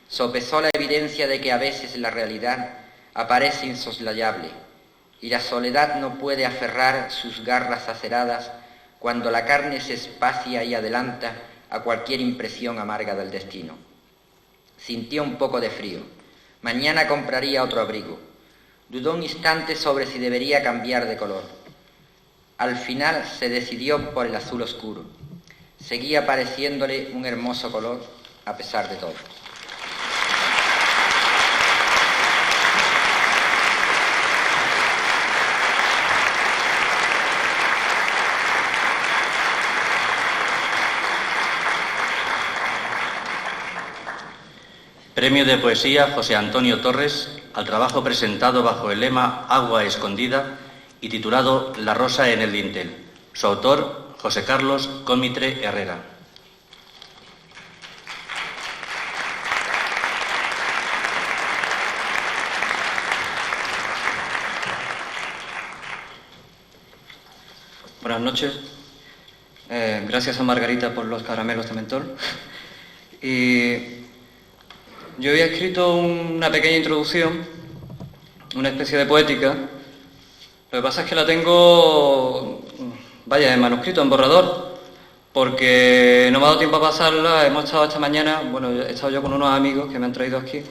Speaker 6: Sopesó la evidencia de que a veces la realidad aparece insoslayable, y la soledad no puede aferrar sus garras aceradas cuando la carne se espacia y adelanta a cualquier impresión amarga del destino. Sintió un poco de frío. Mañana compraría otro abrigo. Dudó un instante sobre si debería cambiar de color. Al final se decidió por el azul oscuro. Seguía pareciéndole un hermoso color a pesar de todo.
Speaker 1: Premio de Poesía José Antonio Torres al trabajo presentado bajo el lema Agua escondida y titulado La rosa en el dintel. Su autor, José Carlos Cómitre Herrera.
Speaker 7: Buenas noches. Gracias a Margarita por los caramelos de mentol. Y yo había escrito una pequeña introducción, una especie de poética. Lo que pasa es que la tengo, en manuscrito, en borrador, porque no me ha dado tiempo a pasarla. Hemos estado esta mañana, he estado yo con unos amigos que me han traído aquí,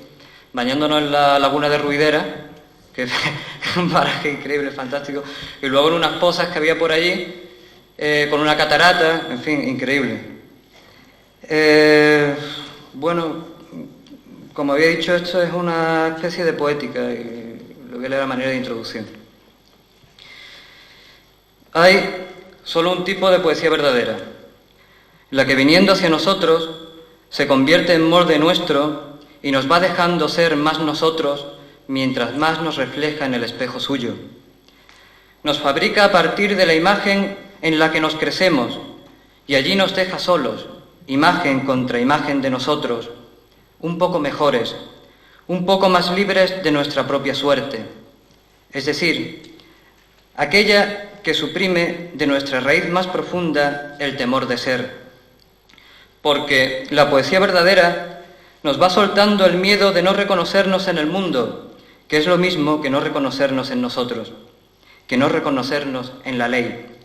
Speaker 7: bañándonos en la laguna de Ruidera, que es un paraje increíble, fantástico, y luego en unas pozas que había por allí, con una catarata, en fin, increíble. Como había dicho, esto es una especie de poética y lo voy a leer a manera de introducción. Hay solo un tipo de poesía verdadera, la que viniendo hacia nosotros se convierte en molde nuestro y nos va dejando ser más nosotros mientras más nos refleja en el espejo suyo. Nos fabrica a partir de la imagen en la que nos crecemos y allí nos deja solos, imagen contra imagen de nosotros, un poco mejores, un poco más libres de nuestra propia suerte, es decir, aquella que suprime de nuestra raíz más profunda el temor de ser. Porque la poesía verdadera nos va soltando el miedo de no reconocernos en el mundo, que es lo mismo que no reconocernos en nosotros, que no reconocernos en la ley.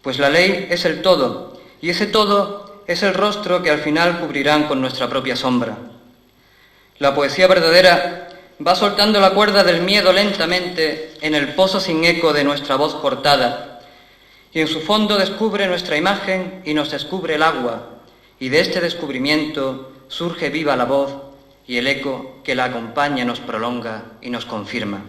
Speaker 7: Pues la ley es el todo, y ese todo es el rostro que al final cubrirán con nuestra propia sombra. La poesía verdadera va soltando la cuerda del miedo lentamente en el pozo sin eco de nuestra voz cortada, y en su fondo descubre nuestra imagen y nos descubre el agua, y de este descubrimiento surge viva la voz, y el eco que la acompaña nos prolonga y nos confirma.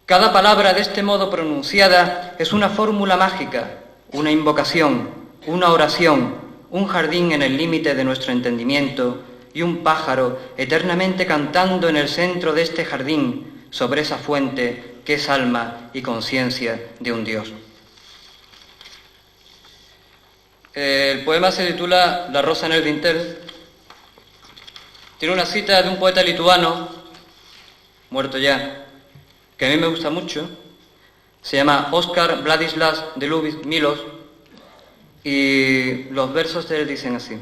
Speaker 7: Cada palabra de este modo pronunciada es una fórmula mágica, una invocación, una oración, un jardín en el límite de nuestro entendimiento y un pájaro eternamente cantando en el centro de este jardín sobre esa fuente que es alma y conciencia de un Dios. El poema se titula La rosa en el dintel. Tiene una cita de un poeta lituano, muerto ya, que a mí me gusta mucho. Se llama Óscar Vladislas de Lubis Milos y los versos de él dicen así: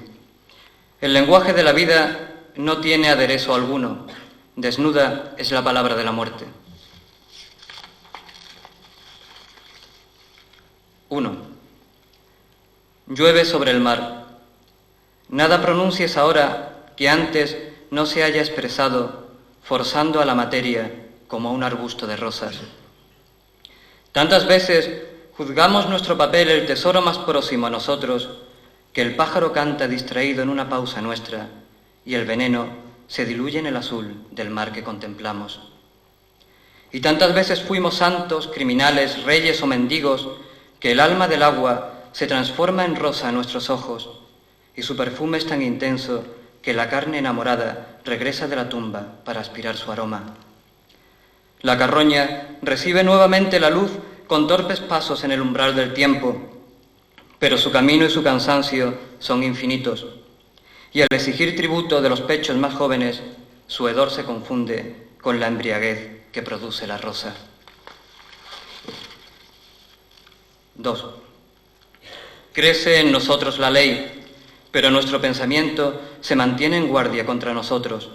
Speaker 7: el lenguaje de la vida no tiene aderezo alguno, desnuda es la palabra de la muerte. 1. Llueve sobre el mar. Nada pronuncies ahora que antes no se haya expresado, forzando a la materia como a un arbusto de rosas. Tantas veces juzgamos nuestro papel el tesoro más próximo a nosotros, que el pájaro canta distraído en una pausa nuestra, y el veneno se diluye en el azul del mar que contemplamos. Y tantas veces fuimos santos, criminales, reyes o mendigos, que el alma del agua se transforma en rosa a nuestros ojos, y su perfume es tan intenso que la carne enamorada regresa de la tumba para aspirar su aroma. La carroña recibe nuevamente la luz con torpes pasos en el umbral del tiempo, pero su camino y su cansancio son infinitos, y al exigir tributo de los pechos más jóvenes, su hedor se confunde con la embriaguez que produce la rosa. 2. Crece en nosotros la ley, pero nuestro pensamiento se mantiene en guardia contra nosotros.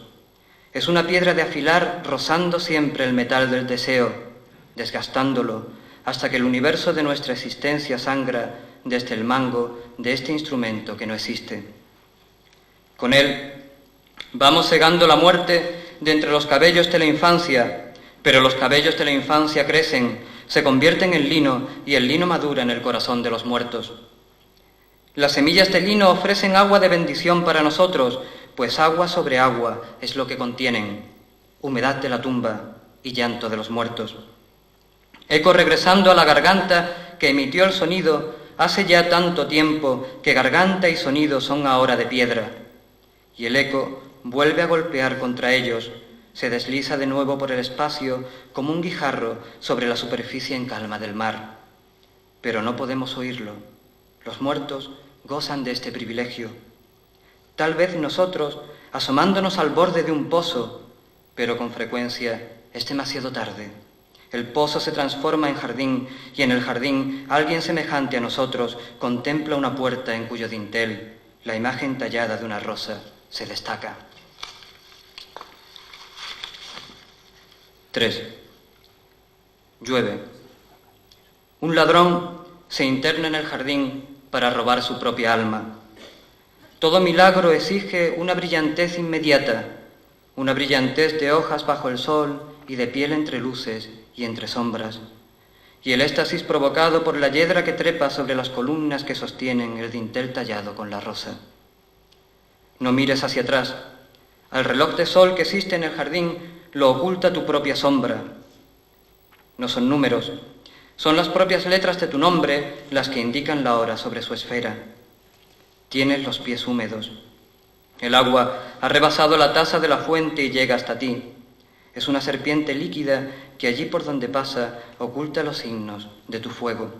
Speaker 7: Es una piedra de afilar rozando siempre el metal del deseo, desgastándolo, hasta que el universo de nuestra existencia sangra desde el mango de este instrumento que no existe. Con él vamos segando la muerte de entre los cabellos de la infancia, pero los cabellos de la infancia crecen, se convierten en lino y el lino madura en el corazón de los muertos. Las semillas de lino ofrecen agua de bendición para nosotros, pues agua sobre agua es lo que contienen, humedad de la tumba y llanto de los muertos. Eco regresando a la garganta que emitió el sonido hace ya tanto tiempo que garganta y sonido son ahora de piedra, y el eco vuelve a golpear contra ellos, se desliza de nuevo por el espacio como un guijarro sobre la superficie en calma del mar. Pero no podemos oírlo. Los muertos gozan de este privilegio. Tal vez nosotros, asomándonos al borde de un pozo, pero con frecuencia es demasiado tarde. El pozo se transforma en jardín y en el jardín alguien semejante a nosotros contempla una puerta en cuyo dintel la imagen tallada de una rosa se destaca. 3. Llueve. Un ladrón se interna en el jardín para robar su propia alma. Todo milagro exige una brillantez inmediata, una brillantez de hojas bajo el sol y de piel entre luces y entre sombras, y el éxtasis provocado por la hiedra que trepa sobre las columnas que sostienen el dintel tallado con la rosa. No mires hacia atrás. Al reloj de sol que existe en el jardín lo oculta tu propia sombra. No son números, son las propias letras de tu nombre las que indican la hora sobre su esfera. Tienes los pies húmedos. El agua ha rebasado la taza de la fuente y llega hasta ti. Es una serpiente líquida que allí por donde pasa oculta los signos de tu fuego.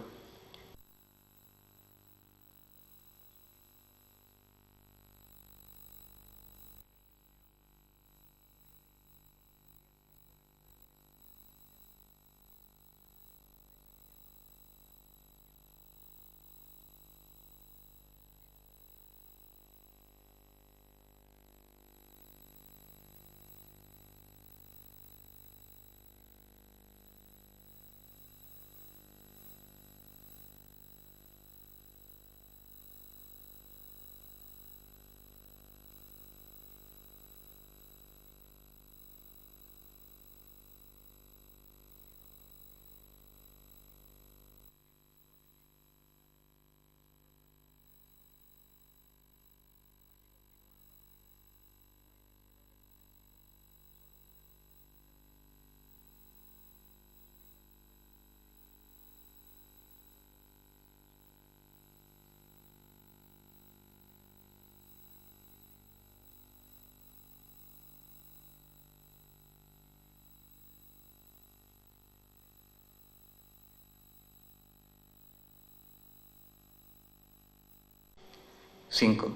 Speaker 7: 5.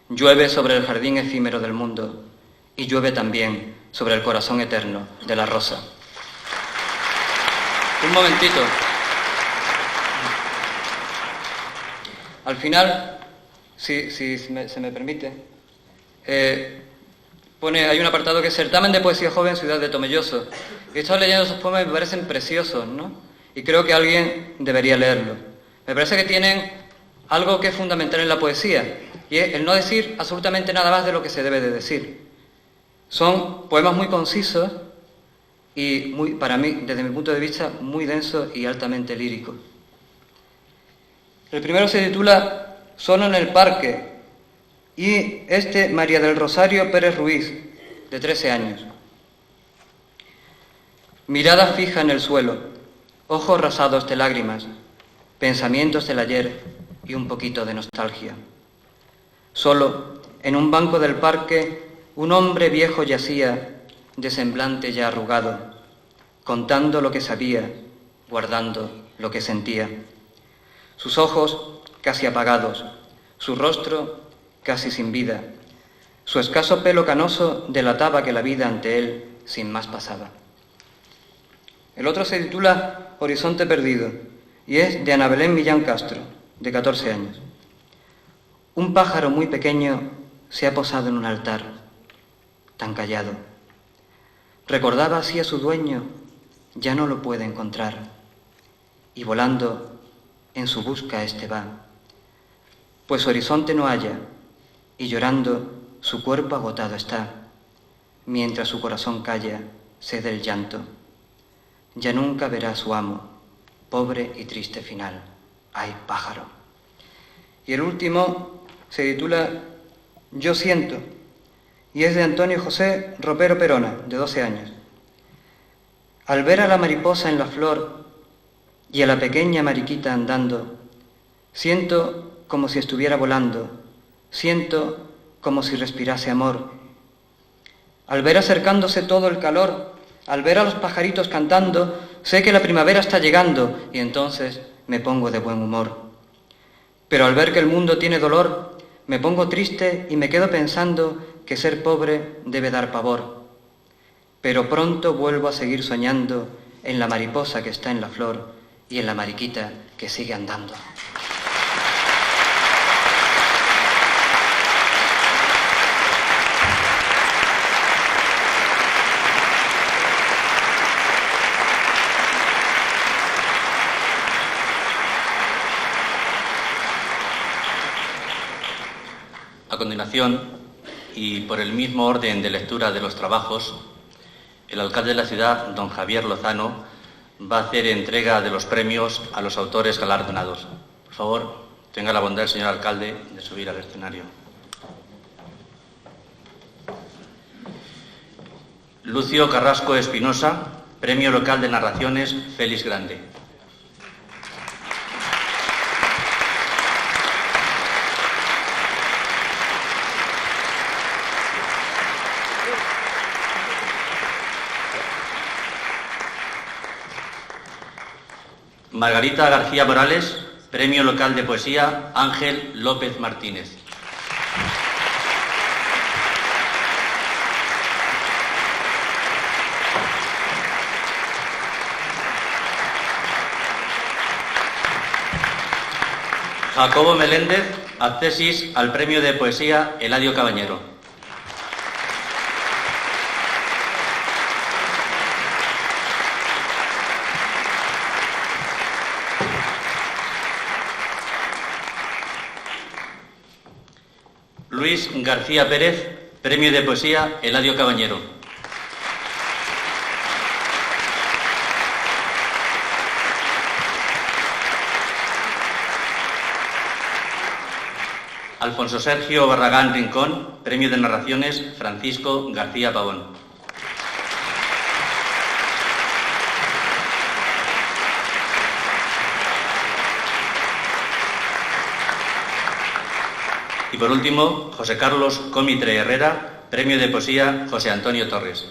Speaker 7: Llueve sobre el jardín efímero del mundo y llueve también sobre el corazón eterno de la rosa. Un momentito. Al final, si se me permite, hay un apartado que es Certamen de Poesía Joven, Ciudad de Tomelloso. He estado leyendo esos poemas y me parecen preciosos, ¿no? Y creo que alguien debería leerlo. Me parece que tienen algo que es fundamental en la poesía, y es el no decir absolutamente nada más de lo que se debe de decir. Son poemas muy concisos y para mí, desde mi punto de vista, muy densos y altamente líricos. El primero se titula Solo en el parque, y María del Rosario Pérez Ruiz, de 13 años. Mirada fija en el suelo, ojos rasados de lágrimas, pensamientos del ayer y un poquito de nostalgia. Solo, en un banco del parque, un hombre viejo yacía, de semblante ya arrugado, contando lo que sabía, guardando lo que sentía. Sus ojos casi apagados, su rostro casi sin vida, su escaso pelo canoso delataba que la vida ante él sin más pasaba. El otro se titula Horizonte perdido y es de Ana Belén Millán Castro, de 14 años. Un pájaro muy pequeño se ha posado en un altar, tan callado. Recordaba así a su dueño, ya no lo puede encontrar, y volando en su busca va, pues horizonte no halla, y llorando su cuerpo agotado está, mientras su corazón calla, cede el llanto. Ya nunca verá a su amo, pobre y triste final. ¡Ay, pájaro! Y el último se titula Yo siento, y es de Antonio José Ropero Perona, de 12 años. Al ver a la mariposa en la flor y a la pequeña mariquita andando, siento como si estuviera volando, siento como si respirase amor. Al ver acercándose todo el calor, al ver a los pajaritos cantando, sé que la primavera está llegando y entonces me pongo de buen humor. Pero al ver que el mundo tiene dolor, me pongo triste y me quedo pensando que ser pobre debe dar pavor. Pero pronto vuelvo a seguir soñando en la mariposa que está en la flor y en la mariquita que sigue andando.
Speaker 1: A continuación, y por el mismo orden de lectura de los trabajos, el alcalde de la ciudad, don Javier Lozano, va a hacer entrega de los premios a los autores galardonados. Por favor, tenga la bondad el señor alcalde de subir al escenario. Lucio Carrasco Espinosa, Premio Local de Narraciones Félix Grande. Margarita García Morales, Premio Local de Poesía Ángel López Martínez. Jacobo Meléndez, accesis al Premio de Poesía Eladio Cabañero. Luis García Pérez, Premio de Poesía Eladio Cabañero. Alfonso Sergio Barragán Rincón, Premio de Narraciones Francisco García Pavón. Y por último, José Carlos Comitre Herrera, Premio de Poesía José Antonio Torres.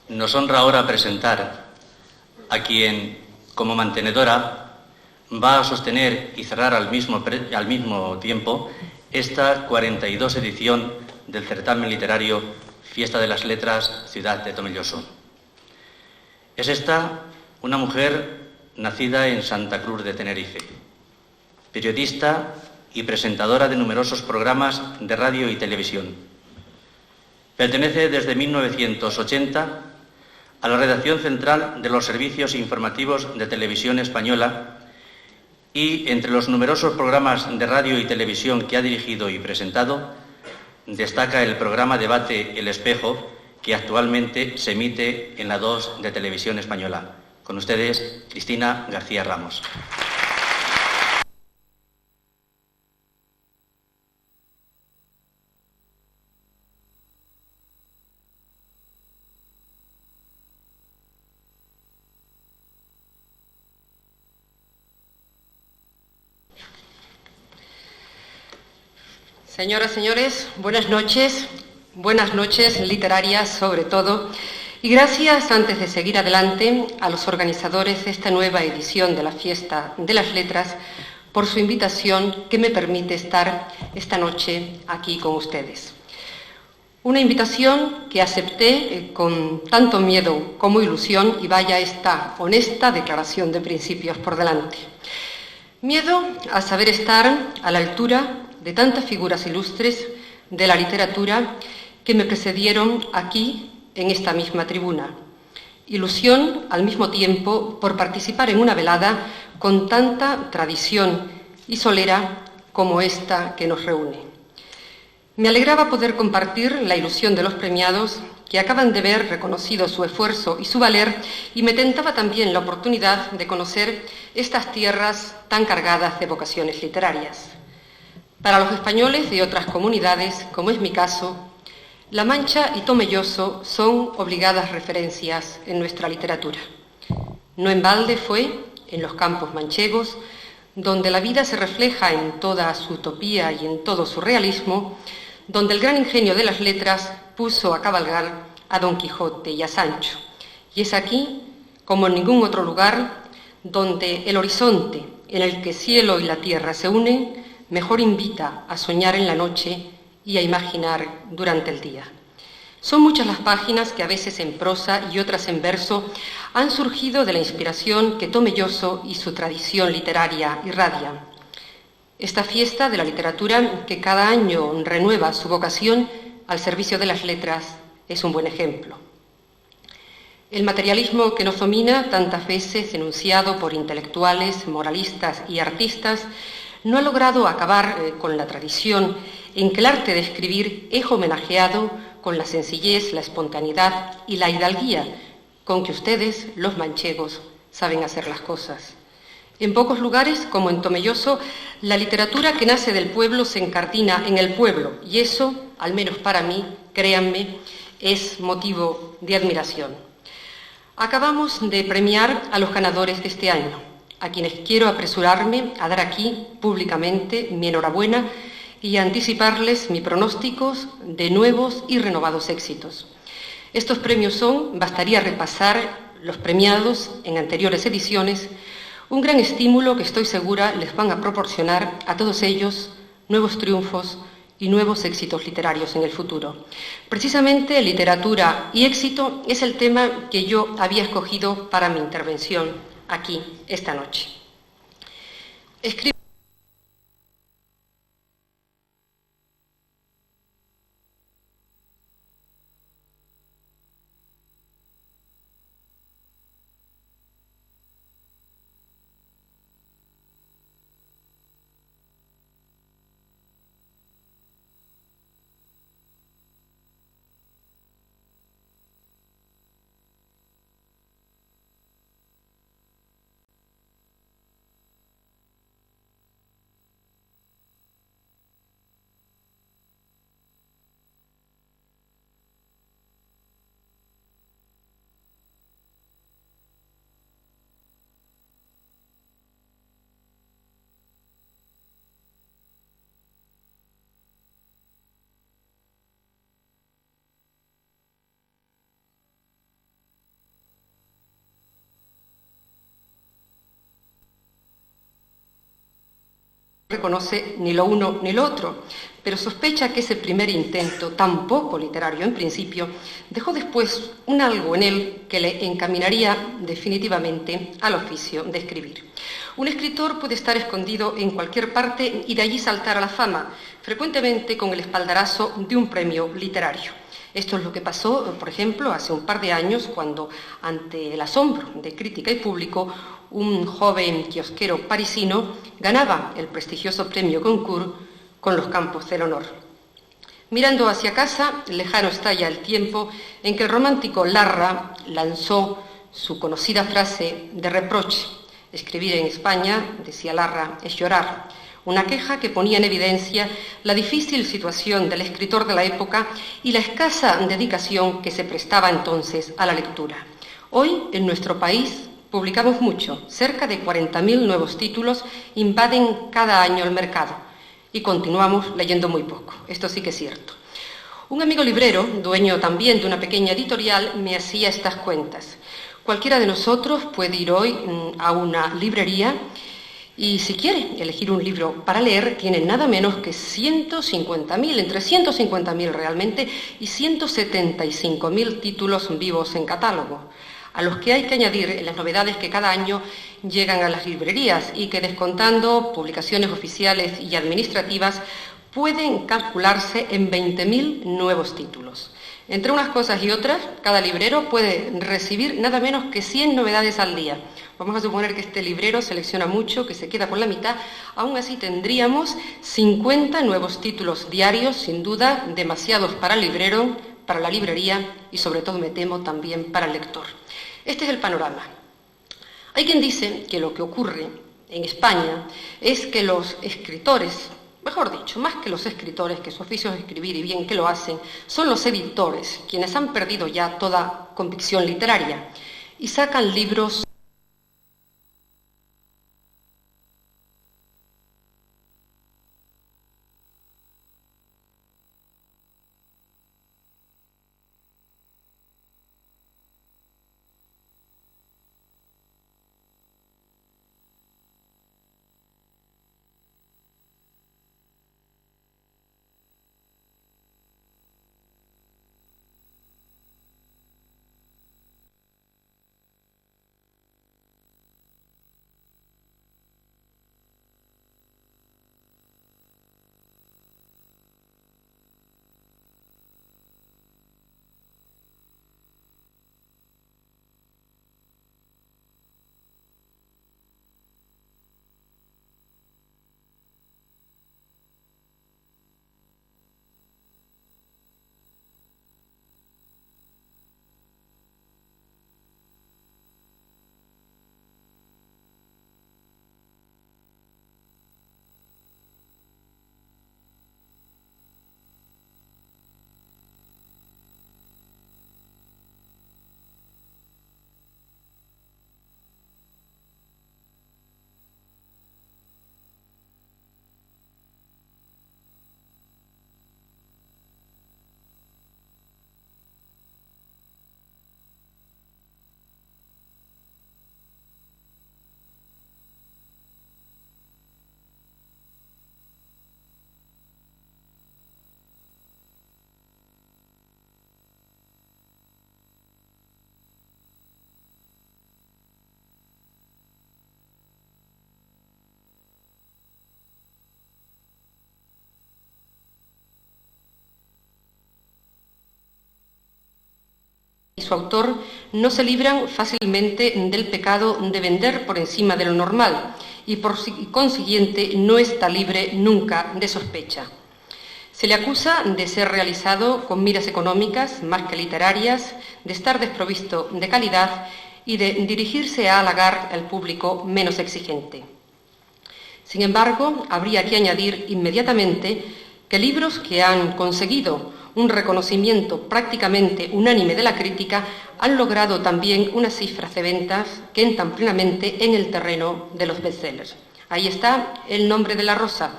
Speaker 1: Nos honra ahora presentar a quien, como mantenedora, va a sostener y cerrar al mismo tiempo esta 42 edición del certamen literario Fiesta de las Letras, Ciudad de Tomelloso. Es esta una mujer nacida en Santa Cruz de Tenerife, periodista y presentadora de numerosos programas de radio y televisión. Pertenece desde 1980 a la redacción central de los servicios informativos de Televisión Española y, entre los numerosos programas de radio y televisión que ha dirigido y presentado, destaca el programa Debate El Espejo, que actualmente se emite en la 2 de Televisión Española. Con ustedes, Cristina García Ramos.
Speaker 8: Señoras, señores, buenas noches literarias sobre todo, y gracias, antes de seguir adelante, a los organizadores de esta nueva edición de la Fiesta de las Letras por su invitación que me permite estar esta noche aquí con ustedes. Una invitación que acepté con tanto miedo como ilusión, y vaya esta honesta declaración de principios por delante. Miedo a saber estar a la altura de tantas figuras ilustres de la literatura que me precedieron aquí en esta misma tribuna. Ilusión al mismo tiempo por participar en una velada con tanta tradición y solera como esta que nos reúne. Me alegraba poder compartir la ilusión de los premiados que acaban de ver reconocido su esfuerzo y su valer, y me tentaba también la oportunidad de conocer estas tierras tan cargadas de vocaciones literarias. Para los españoles de otras comunidades, como es mi caso, La Mancha y Tomelloso son obligadas referencias en nuestra literatura. No en balde fue en los campos manchegos, donde la vida se refleja en toda su utopía y en todo su realismo, donde el gran ingenio de las letras puso a cabalgar a Don Quijote y a Sancho. Y es aquí, como en ningún otro lugar, donde el horizonte en el que cielo y la tierra se unen, mejor invita a soñar en la noche y a imaginar durante el día. Son muchas las páginas que a veces en prosa y otras en verso han surgido de la inspiración que Tomelloso y su tradición literaria irradian. Esta fiesta de la literatura, que cada año renueva su vocación al servicio de las letras, es un buen ejemplo. El materialismo que nos domina, tantas veces enunciado por intelectuales, moralistas y artistas, no ha logrado acabar con la tradición en que el arte de escribir es homenajeado con la sencillez, la espontaneidad y la hidalguía con que ustedes, los manchegos, saben hacer las cosas. En pocos lugares, como en Tomelloso, la literatura que nace del pueblo se encardina en el pueblo, y eso, al menos para mí, créanme, es motivo de admiración. Acabamos de premiar a los ganadores de este año, a quienes quiero apresurarme a dar aquí públicamente mi enhorabuena y a anticiparles mis pronósticos de nuevos y renovados éxitos. Estos premios son, bastaría repasar los premiados en anteriores ediciones, un gran estímulo que estoy segura les van a proporcionar a todos ellos nuevos triunfos y nuevos éxitos literarios en el futuro. Precisamente literatura y éxito es el tema que yo había escogido para mi intervención aquí esta noche. reconoce ni lo uno ni lo otro, pero sospecha que ese primer intento, tan poco literario en principio, dejó después un algo en él que le encaminaría definitivamente al oficio de escribir. Un escritor puede estar escondido en cualquier parte y de allí saltar a la fama, frecuentemente con el espaldarazo de un premio literario. Esto es lo que pasó, por ejemplo, hace un par de años, cuando, ante el asombro de crítica y público, un joven kiosquero parisino ganaba el prestigioso premio Goncourt con Los Campos del Honor. Mirando hacia casa, lejano está ya el tiempo en que el romántico Larra lanzó su conocida frase de reproche. Escribir en España, decía Larra, es llorar. Una queja que ponía en evidencia la difícil situación del escritor de la época y la escasa dedicación que se prestaba entonces a la lectura. Hoy, en nuestro país, publicamos mucho. Cerca de 40.000 nuevos títulos invaden cada año el mercado y continuamos leyendo muy poco. Esto sí que es cierto. Un amigo librero, dueño también de una pequeña editorial, me hacía estas cuentas. Cualquiera de nosotros puede ir hoy a una librería y si quiere elegir un libro para leer, tiene nada menos que 150.000, entre 150.000 realmente y 175.000 títulos vivos en catálogo, a los que hay que añadir las novedades que cada año llegan a las librerías y que, descontando publicaciones oficiales y administrativas, pueden calcularse en 20.000 nuevos títulos. Entre unas cosas y otras, cada librero puede recibir nada menos que 100 novedades al día. Vamos a suponer que este librero selecciona mucho, que se queda con la mitad. Aún así tendríamos 50 nuevos títulos diarios, sin duda demasiados para el librero, para la librería y sobre todo, me temo, también para el lector. Este es el panorama. Hay quien dice que lo que ocurre en España es que los escritores, mejor dicho, más que los escritores, que su oficio es escribir y bien que lo hacen, son los editores quienes han perdido ya toda convicción literaria y sacan libros y su autor no se libran fácilmente del pecado de vender por encima de lo normal y por consiguiente no está libre nunca de sospecha. Se le acusa de ser realizado con miras económicas más que literarias, de estar desprovisto de calidad y de dirigirse a halagar al público menos exigente. Sin embargo, habría que añadir inmediatamente que libros que han conseguido un reconocimiento prácticamente unánime de la crítica han logrado también unas cifras de ventas que entran plenamente en el terreno de los bestsellers. Ahí está El nombre de la rosa,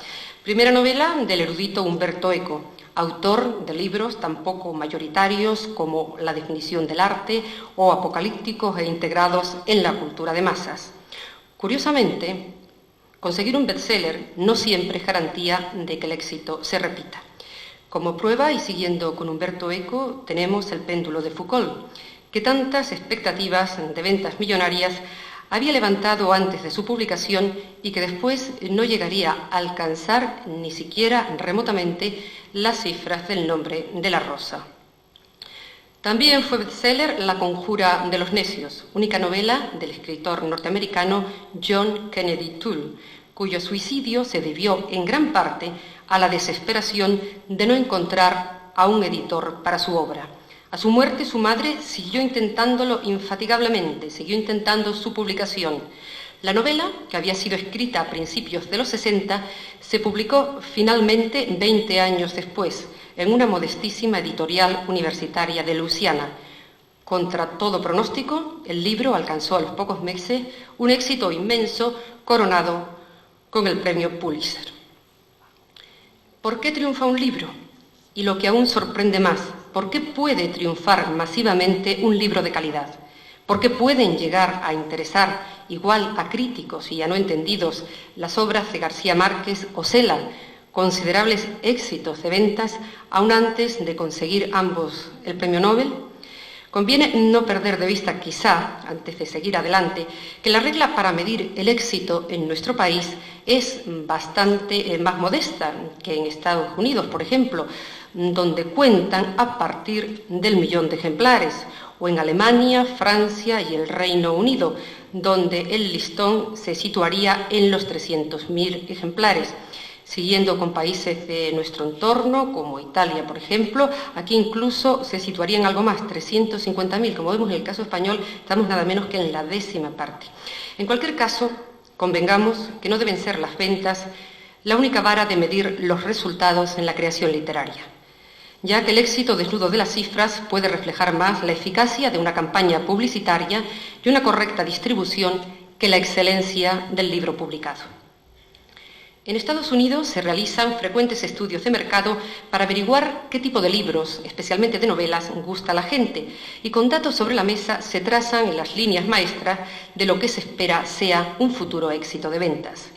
Speaker 8: primera novela del erudito Umberto Eco, autor de libros tan poco mayoritarios como La definición del arte o apocalípticos e integrados en la cultura de masas. Curiosamente, conseguir un bestseller no siempre es garantía de que el éxito se repita. Como prueba, y siguiendo con Umberto Eco, tenemos El péndulo de Foucault, que tantas expectativas de ventas millonarias había levantado antes de su publicación y que después no llegaría a alcanzar ni siquiera remotamente las cifras del Nombre de la Rosa. También fue bestseller La conjura de los necios, única novela del escritor norteamericano John Kennedy Toole, cuyo suicidio se debió en gran parte a la desesperación de no encontrar a un editor para su obra. A su muerte, su madre siguió intentándolo infatigablemente, siguió intentando su publicación. La novela, que había sido escrita a principios de los 60, se publicó finalmente 20 años después, en una modestísima editorial universitaria de Luisiana. Contra todo pronóstico, el libro alcanzó a los pocos meses un éxito inmenso, coronado con el premio Pulitzer. ¿Por qué triunfa un libro? Y lo que aún sorprende más, ¿por qué puede triunfar masivamente un libro de calidad? ¿Por qué pueden llegar a interesar igual a críticos y a no entendidos las obras de García Márquez o Cela, considerables éxitos de ventas aún antes de conseguir ambos el premio Nobel? Conviene no perder de vista, quizá, antes de seguir adelante, que la regla para medir el éxito en nuestro país es bastante más modesta que en Estados Unidos, por ejemplo, donde cuentan a partir del 1.000.000 de ejemplares, o en Alemania, Francia y el Reino Unido, donde el listón se situaría en los 300.000 ejemplares. Siguiendo con países de nuestro entorno, como Italia, por ejemplo, aquí incluso se situarían algo más, 350.000. Como vemos en el caso español, estamos nada menos que en la 10ª parte. En cualquier caso, convengamos que no deben ser las ventas la única vara de medir los resultados en la creación literaria, ya que el éxito desnudo de las cifras puede reflejar más la eficacia de una campaña publicitaria y una correcta distribución que la excelencia del libro publicado. En Estados Unidos se realizan frecuentes estudios de mercado para averiguar qué tipo de libros, especialmente de novelas, gusta a la gente, y con datos sobre la mesa se trazan las líneas maestras de lo que se espera sea un futuro éxito de ventas.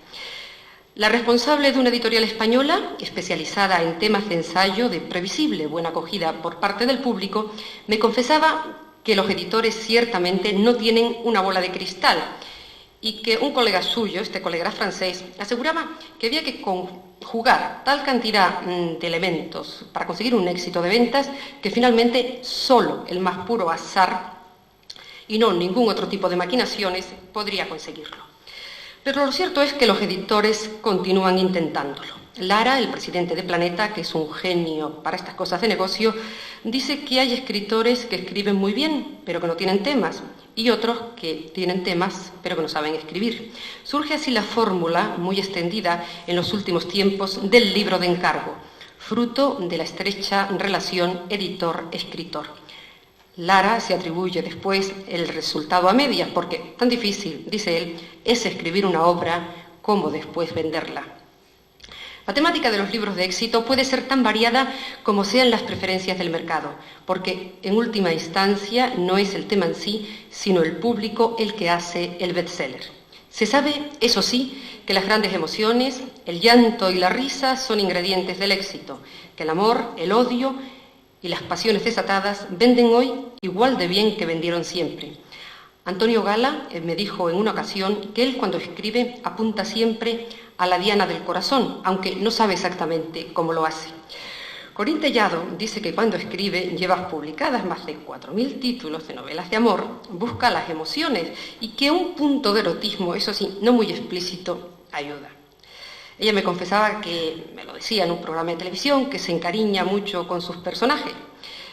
Speaker 8: La responsable de una editorial española, especializada en temas de ensayo de previsible buena acogida por parte del público, me confesaba que los editores ciertamente no tienen una bola de cristal, y que un colega suyo, este colega era francés, aseguraba que había que conjugar tal cantidad de elementos para conseguir un éxito de ventas que finalmente solo el más puro azar y no ningún otro tipo de maquinaciones podría conseguirlo. Pero lo cierto es que los editores continúan intentándolo. Lara, el presidente de Planeta, que es un genio para estas cosas de negocio, dice que hay escritores que escriben muy bien, pero que no tienen temas, y otros que tienen temas, pero que no saben escribir. Surge así la fórmula, muy extendida en los últimos tiempos, del libro de encargo, fruto de la estrecha relación editor-escritor. Lara se atribuye después el resultado a medias, porque tan difícil, dice él, es escribir una obra como después venderla. La temática de los libros de éxito puede ser tan variada como sean las preferencias del mercado, porque en última instancia no es el tema en sí, sino el público el que hace el bestseller. Se sabe, eso sí, que las grandes emociones, el llanto y la risa son ingredientes del éxito, que el amor, el odio y las pasiones desatadas venden hoy igual de bien que vendieron siempre. Antonio Gala me dijo en una ocasión que él cuando escribe apunta siempre a la diana del corazón, aunque no sabe exactamente cómo lo hace. Corín Tellado dice que cuando escribe lleva publicadas más de 4.000 títulos de novelas de amor, busca las emociones y que un punto de erotismo, eso sí, no muy explícito, ayuda. Ella me confesaba que, me lo decía en un programa de televisión, que se encariña mucho con sus personajes.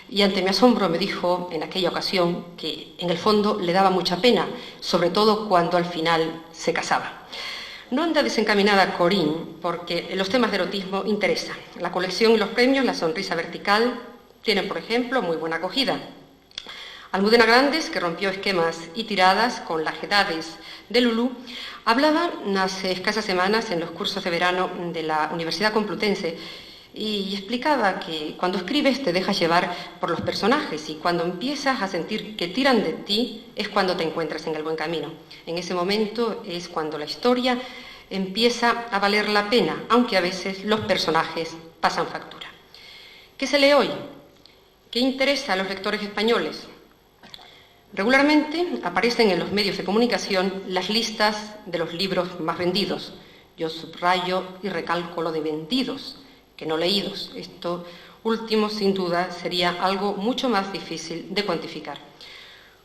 Speaker 8: Y ante mi asombro me dijo en aquella ocasión que en el fondo le daba mucha pena, sobre todo cuando al final se casaba. No anda desencaminada Corín, porque los temas de erotismo interesan. La colección y los premios, La sonrisa vertical, tienen, por ejemplo, muy buena acogida. Almudena Grandes, que rompió esquemas y tiradas con las edades de Lulú, hablaba hace escasas semanas en los cursos de verano de la Universidad Complutense y explicaba que cuando escribes te dejas llevar por los personajes y cuando empiezas a sentir que tiran de ti es cuando te encuentras en el buen camino. En ese momento es cuando la historia empieza a valer la pena, aunque a veces los personajes pasan factura. ¿Qué se lee hoy? ¿Qué interesa a los lectores españoles? Regularmente aparecen en los medios de comunicación las listas de los libros más vendidos. Yo subrayo y recalco lo de vendidos, que no leídos. Esto último, sin duda, sería algo mucho más difícil de cuantificar.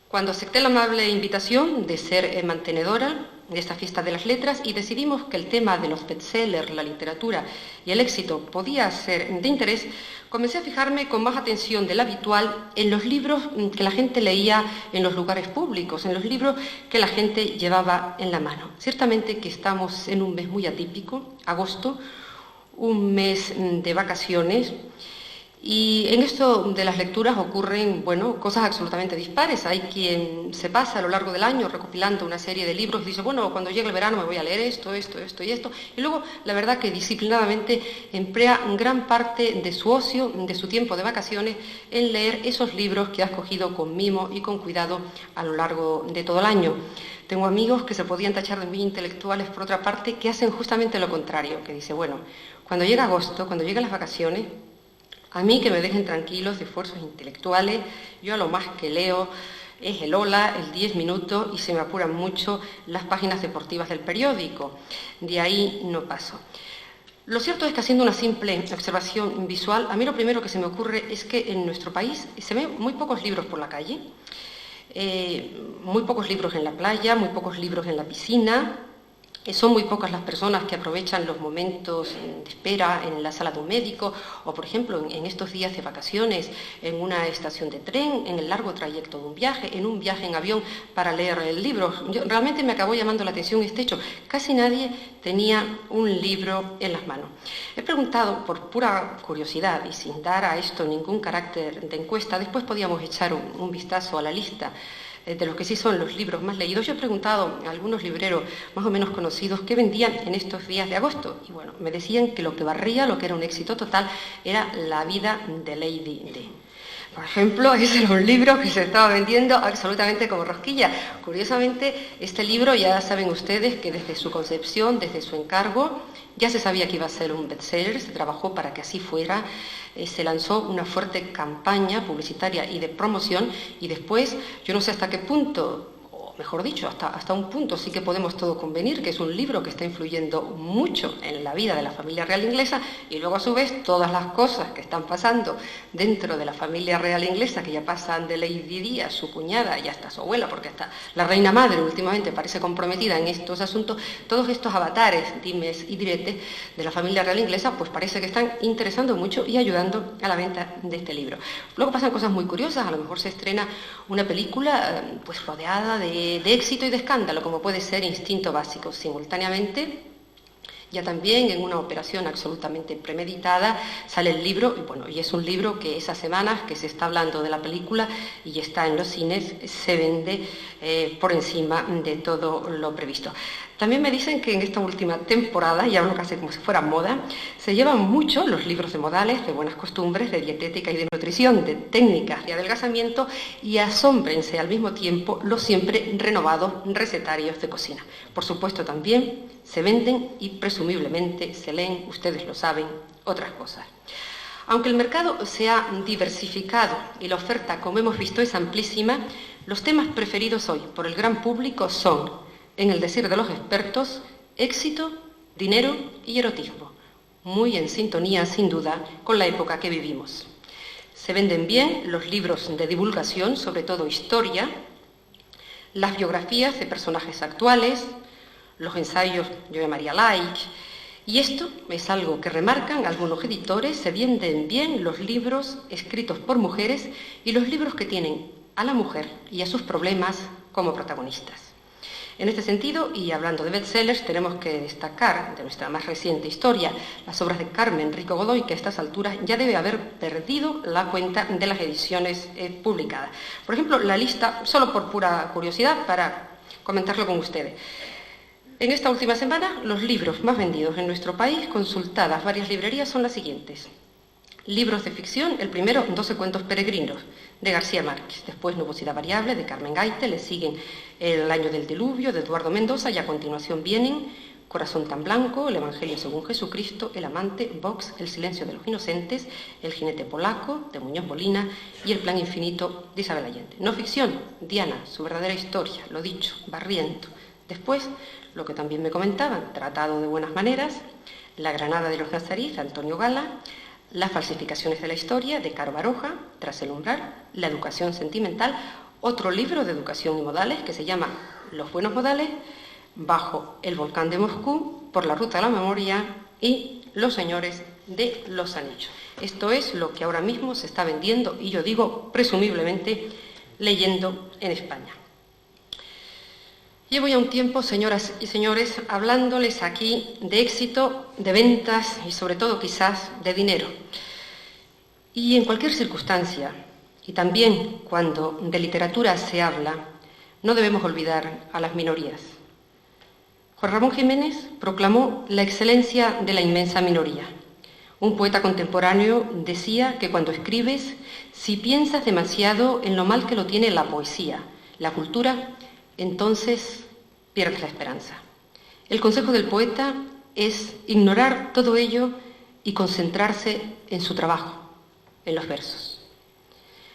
Speaker 8: Cuando acepté la amable invitación de ser mantenedora de esta fiesta de las letras y decidimos que el tema de los bestsellers, la literatura y el éxito podía ser de interés, comencé a fijarme con más atención de la habitual en los libros que la gente leía en los lugares públicos, en los libros que la gente llevaba en la mano. Ciertamente que estamos en un mes muy atípico, agosto, un mes de vacaciones. Y en esto de las lecturas ocurren, bueno, cosas absolutamente dispares. Hay quien se pasa a lo largo del año recopilando una serie de libros y dice, bueno, cuando llegue el verano me voy a leer esto y esto. Y luego, la verdad que disciplinadamente emplea gran parte de su ocio, de su tiempo de vacaciones, en leer esos libros que ha escogido con mimo y con cuidado a lo largo de todo el año. Tengo amigos que se podían tachar de muy intelectuales, por otra parte, que hacen justamente lo contrario, que dice, bueno, cuando llega agosto, cuando llegan las vacaciones, a mí que me dejen tranquilos de esfuerzos intelectuales, yo a lo más que leo es el Hola, el 10 minutos y se me apuran mucho las páginas deportivas del periódico. De ahí no paso. Lo cierto es que haciendo una simple observación visual, a mí lo primero que se me ocurre es que en nuestro país se ven muy pocos libros por la calle, muy pocos libros en la playa, muy pocos libros en la piscina. Son muy pocas las personas que aprovechan los momentos de espera en la sala de un médico o, por ejemplo, en estos días de vacaciones, en una estación de tren, en el largo trayecto de un viaje, en un viaje en avión para leer libros. Realmente me acabó llamando la atención este hecho. Casi nadie tenía un libro en las manos. He preguntado por pura curiosidad y sin dar a esto ningún carácter de encuesta. Después podíamos echar un vistazo a la lista de los que sí son los libros más leídos. Yo he preguntado a algunos libreros más o menos conocidos qué vendían en estos días de agosto y bueno, me decían que lo que barría, lo que era un éxito total, era La vida de Lady D. Por ejemplo, ese era un libro que se estaba vendiendo absolutamente como rosquilla. Curiosamente, este libro ya saben ustedes que desde su concepción, desde su encargo, ya se sabía que iba a ser un bestseller, se trabajó para que así fuera, se lanzó una fuerte campaña publicitaria y de promoción y después, yo no sé hasta qué punto, o mejor dicho, hasta un punto sí que podemos todos convenir que es un libro que está influyendo mucho en la vida de la familia real inglesa y luego a su vez todas las cosas que están pasando dentro de la familia real inglesa, que ya pasan de Lady Di a su cuñada y hasta su abuela, porque hasta la reina madre últimamente parece comprometida en estos asuntos, todos estos avatares, dimes y diretes de la familia real inglesa, pues parece que están interesando mucho y ayudando a la venta de este libro. Luego pasan cosas muy curiosas, a lo mejor se estrena una película pues rodeada de éxito y de escándalo, como puede ser Instinto Básico. Simultáneamente, ya también en una operación absolutamente premeditada, sale el libro, y es un libro que esas semanas que se está hablando de la película y está en los cines, se vende por encima de todo lo previsto. También me dicen que en esta última temporada, y hablo casi como si fuera moda, se llevan mucho los libros de modales, de buenas costumbres, de dietética y de nutrición, de técnicas de adelgazamiento, y asómbrense al mismo tiempo los siempre renovados recetarios de cocina. Por supuesto también se venden y presumiblemente se leen, ustedes lo saben, otras cosas. Aunque el mercado se ha diversificado y la oferta, como hemos visto, es amplísima, los temas preferidos hoy por el gran público son, en el decir de los expertos, éxito, dinero y erotismo, muy en sintonía, sin duda, con la época que vivimos. Se venden bien los libros de divulgación, sobre todo historia, las biografías de personajes actuales, los ensayos, yo llamaría light, y esto es algo que remarcan algunos editores, se venden bien los libros escritos por mujeres y los libros que tienen a la mujer y a sus problemas como protagonistas. En este sentido, y hablando de bestsellers, tenemos que destacar de nuestra más reciente historia las obras de Carmen Rico Godoy, que a estas alturas ya debe haber perdido la cuenta de las ediciones publicadas. Por ejemplo, la lista, solo por pura curiosidad, para comentarlo con ustedes. En esta última semana, los libros más vendidos en nuestro país, consultadas varias librerías, son las siguientes. Libros de ficción, el primero, 12 cuentos peregrinos, de García Márquez. Después, Nubosidad variable, de Carmen Gaite. Le siguen El año del diluvio, de Eduardo Mendoza. Y a continuación vienen Corazón tan blanco, El Evangelio según Jesucristo, El amante, Vox, El silencio de los inocentes, El jinete polaco, de Muñoz Molina, y El plan infinito, de Isabel Allende. No ficción, Diana, su verdadera historia, lo dicho, Barriento. Después, lo que también me comentaban, Tratado de buenas maneras, La Granada de los Nazaríes, de Antonio Gala, Las falsificaciones de la historia, de Caro Baroja, Tras el umbral, La educación sentimental, otro libro de educación y modales que se llama Los buenos modales, Bajo el volcán de Moscú, Por la ruta de la memoria y Los señores de los anillos. Esto es lo que ahora mismo se está vendiendo y yo digo presumiblemente leyendo en España. Llevo ya un tiempo, señoras y señores, hablándoles aquí de éxito, de ventas y sobre todo quizás de dinero. Y en cualquier circunstancia, y también cuando de literatura se habla, no debemos olvidar a las minorías. Juan Ramón Jiménez proclamó la excelencia de la inmensa minoría. Un poeta contemporáneo decía que cuando escribes, si piensas demasiado en lo mal que lo tiene la poesía, la cultura, entonces pierdes la esperanza. El consejo del poeta es ignorar todo ello y concentrarse en su trabajo, en los versos.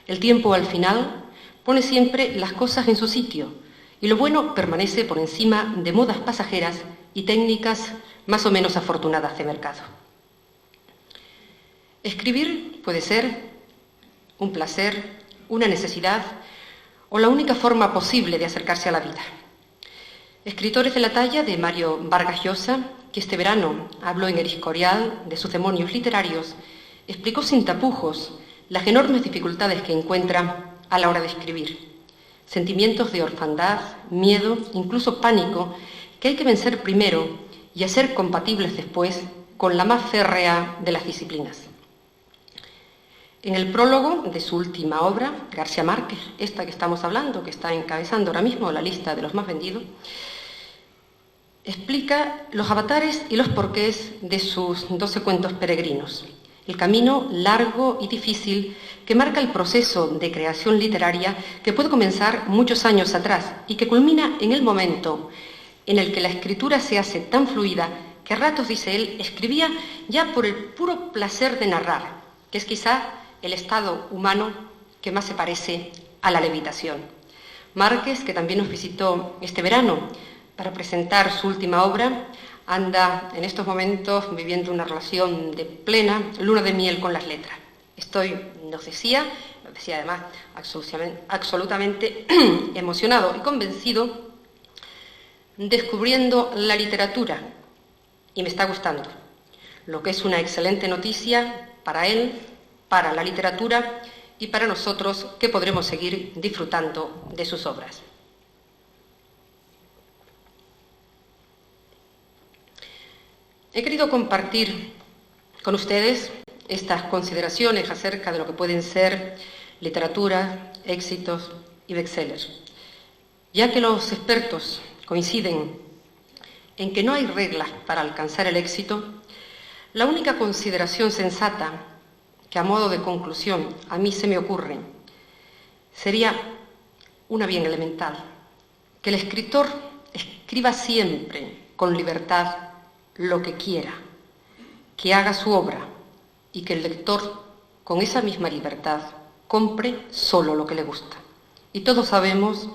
Speaker 8: El tiempo, al final, pone siempre las cosas en su sitio y lo bueno permanece por encima de modas pasajeras y técnicas más o menos afortunadas de mercado. Escribir puede ser un placer, una necesidad o la única forma posible de acercarse a la vida. Escritores de la talla de Mario Vargas Llosa, que este verano habló en El Escorial de sus demonios literarios, explicó sin tapujos las enormes dificultades que encuentra a la hora de escribir. Sentimientos de orfandad, miedo, incluso pánico, que hay que vencer primero y hacer compatibles después con la más férrea de las disciplinas. En el prólogo de su última obra, García Márquez, esta que estamos hablando, que está encabezando ahora mismo la lista de los más vendidos, explica los avatares y los porqués de sus 12 cuentos peregrinos. El camino largo y difícil que marca el proceso de creación literaria que puede comenzar muchos años atrás y que culmina en el momento en el que la escritura se hace tan fluida que a ratos, dice él, escribía ya por el puro placer de narrar, que es quizá el estado humano que más se parece a la levitación. Márquez, que también nos visitó este verano para presentar su última obra, anda en estos momentos viviendo una relación de plena luna de miel con las letras. Nos decía además absolutamente emocionado y convencido, descubriendo la literatura, y me está gustando, lo que es una excelente noticia para él, para la literatura y para nosotros que podremos seguir disfrutando de sus obras. He querido compartir con ustedes estas consideraciones acerca de lo que pueden ser literatura, éxitos y bestsellers, ya que los expertos coinciden en que no hay reglas para alcanzar el éxito. La única consideración sensata que a modo de conclusión a mí se me ocurre sería una bien elemental: que el escritor escriba siempre con libertad lo que quiera, que haga su obra y que el lector, con esa misma libertad, compre solo lo que le gusta. Y todos sabemos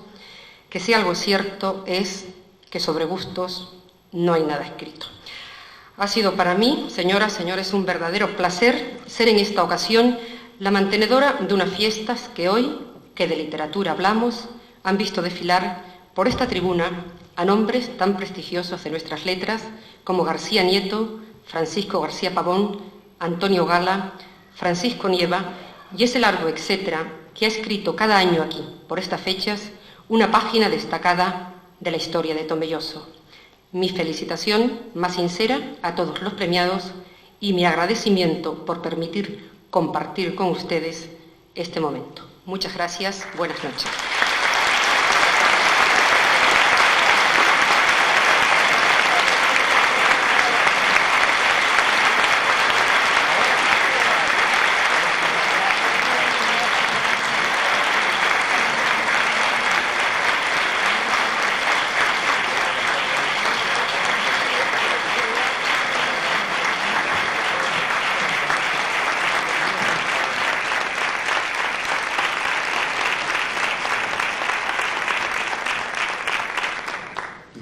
Speaker 8: que si algo es cierto es que sobre gustos no hay nada escrito. Ha sido para mí, señoras, señores, un verdadero placer ser en esta ocasión la mantenedora de unas fiestas que hoy, que de literatura hablamos, han visto desfilar por esta tribuna a nombres tan prestigiosos de nuestras letras como García Nieto, Francisco García Pavón, Antonio Gala, Francisco Nieva y ese largo etcétera que ha escrito cada año aquí, por estas fechas, una página destacada de la historia de Tomelloso. Mi felicitación más sincera a todos los premiados y mi agradecimiento por permitir compartir con ustedes este momento. Muchas gracias, buenas noches.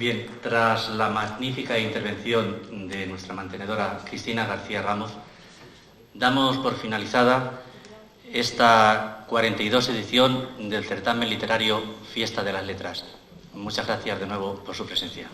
Speaker 1: Bien, tras la magnífica intervención de nuestra mantenedora Cristina García Ramos, damos por finalizada esta 42 edición del certamen literario Fiesta de las Letras. Muchas gracias de nuevo por su presencia.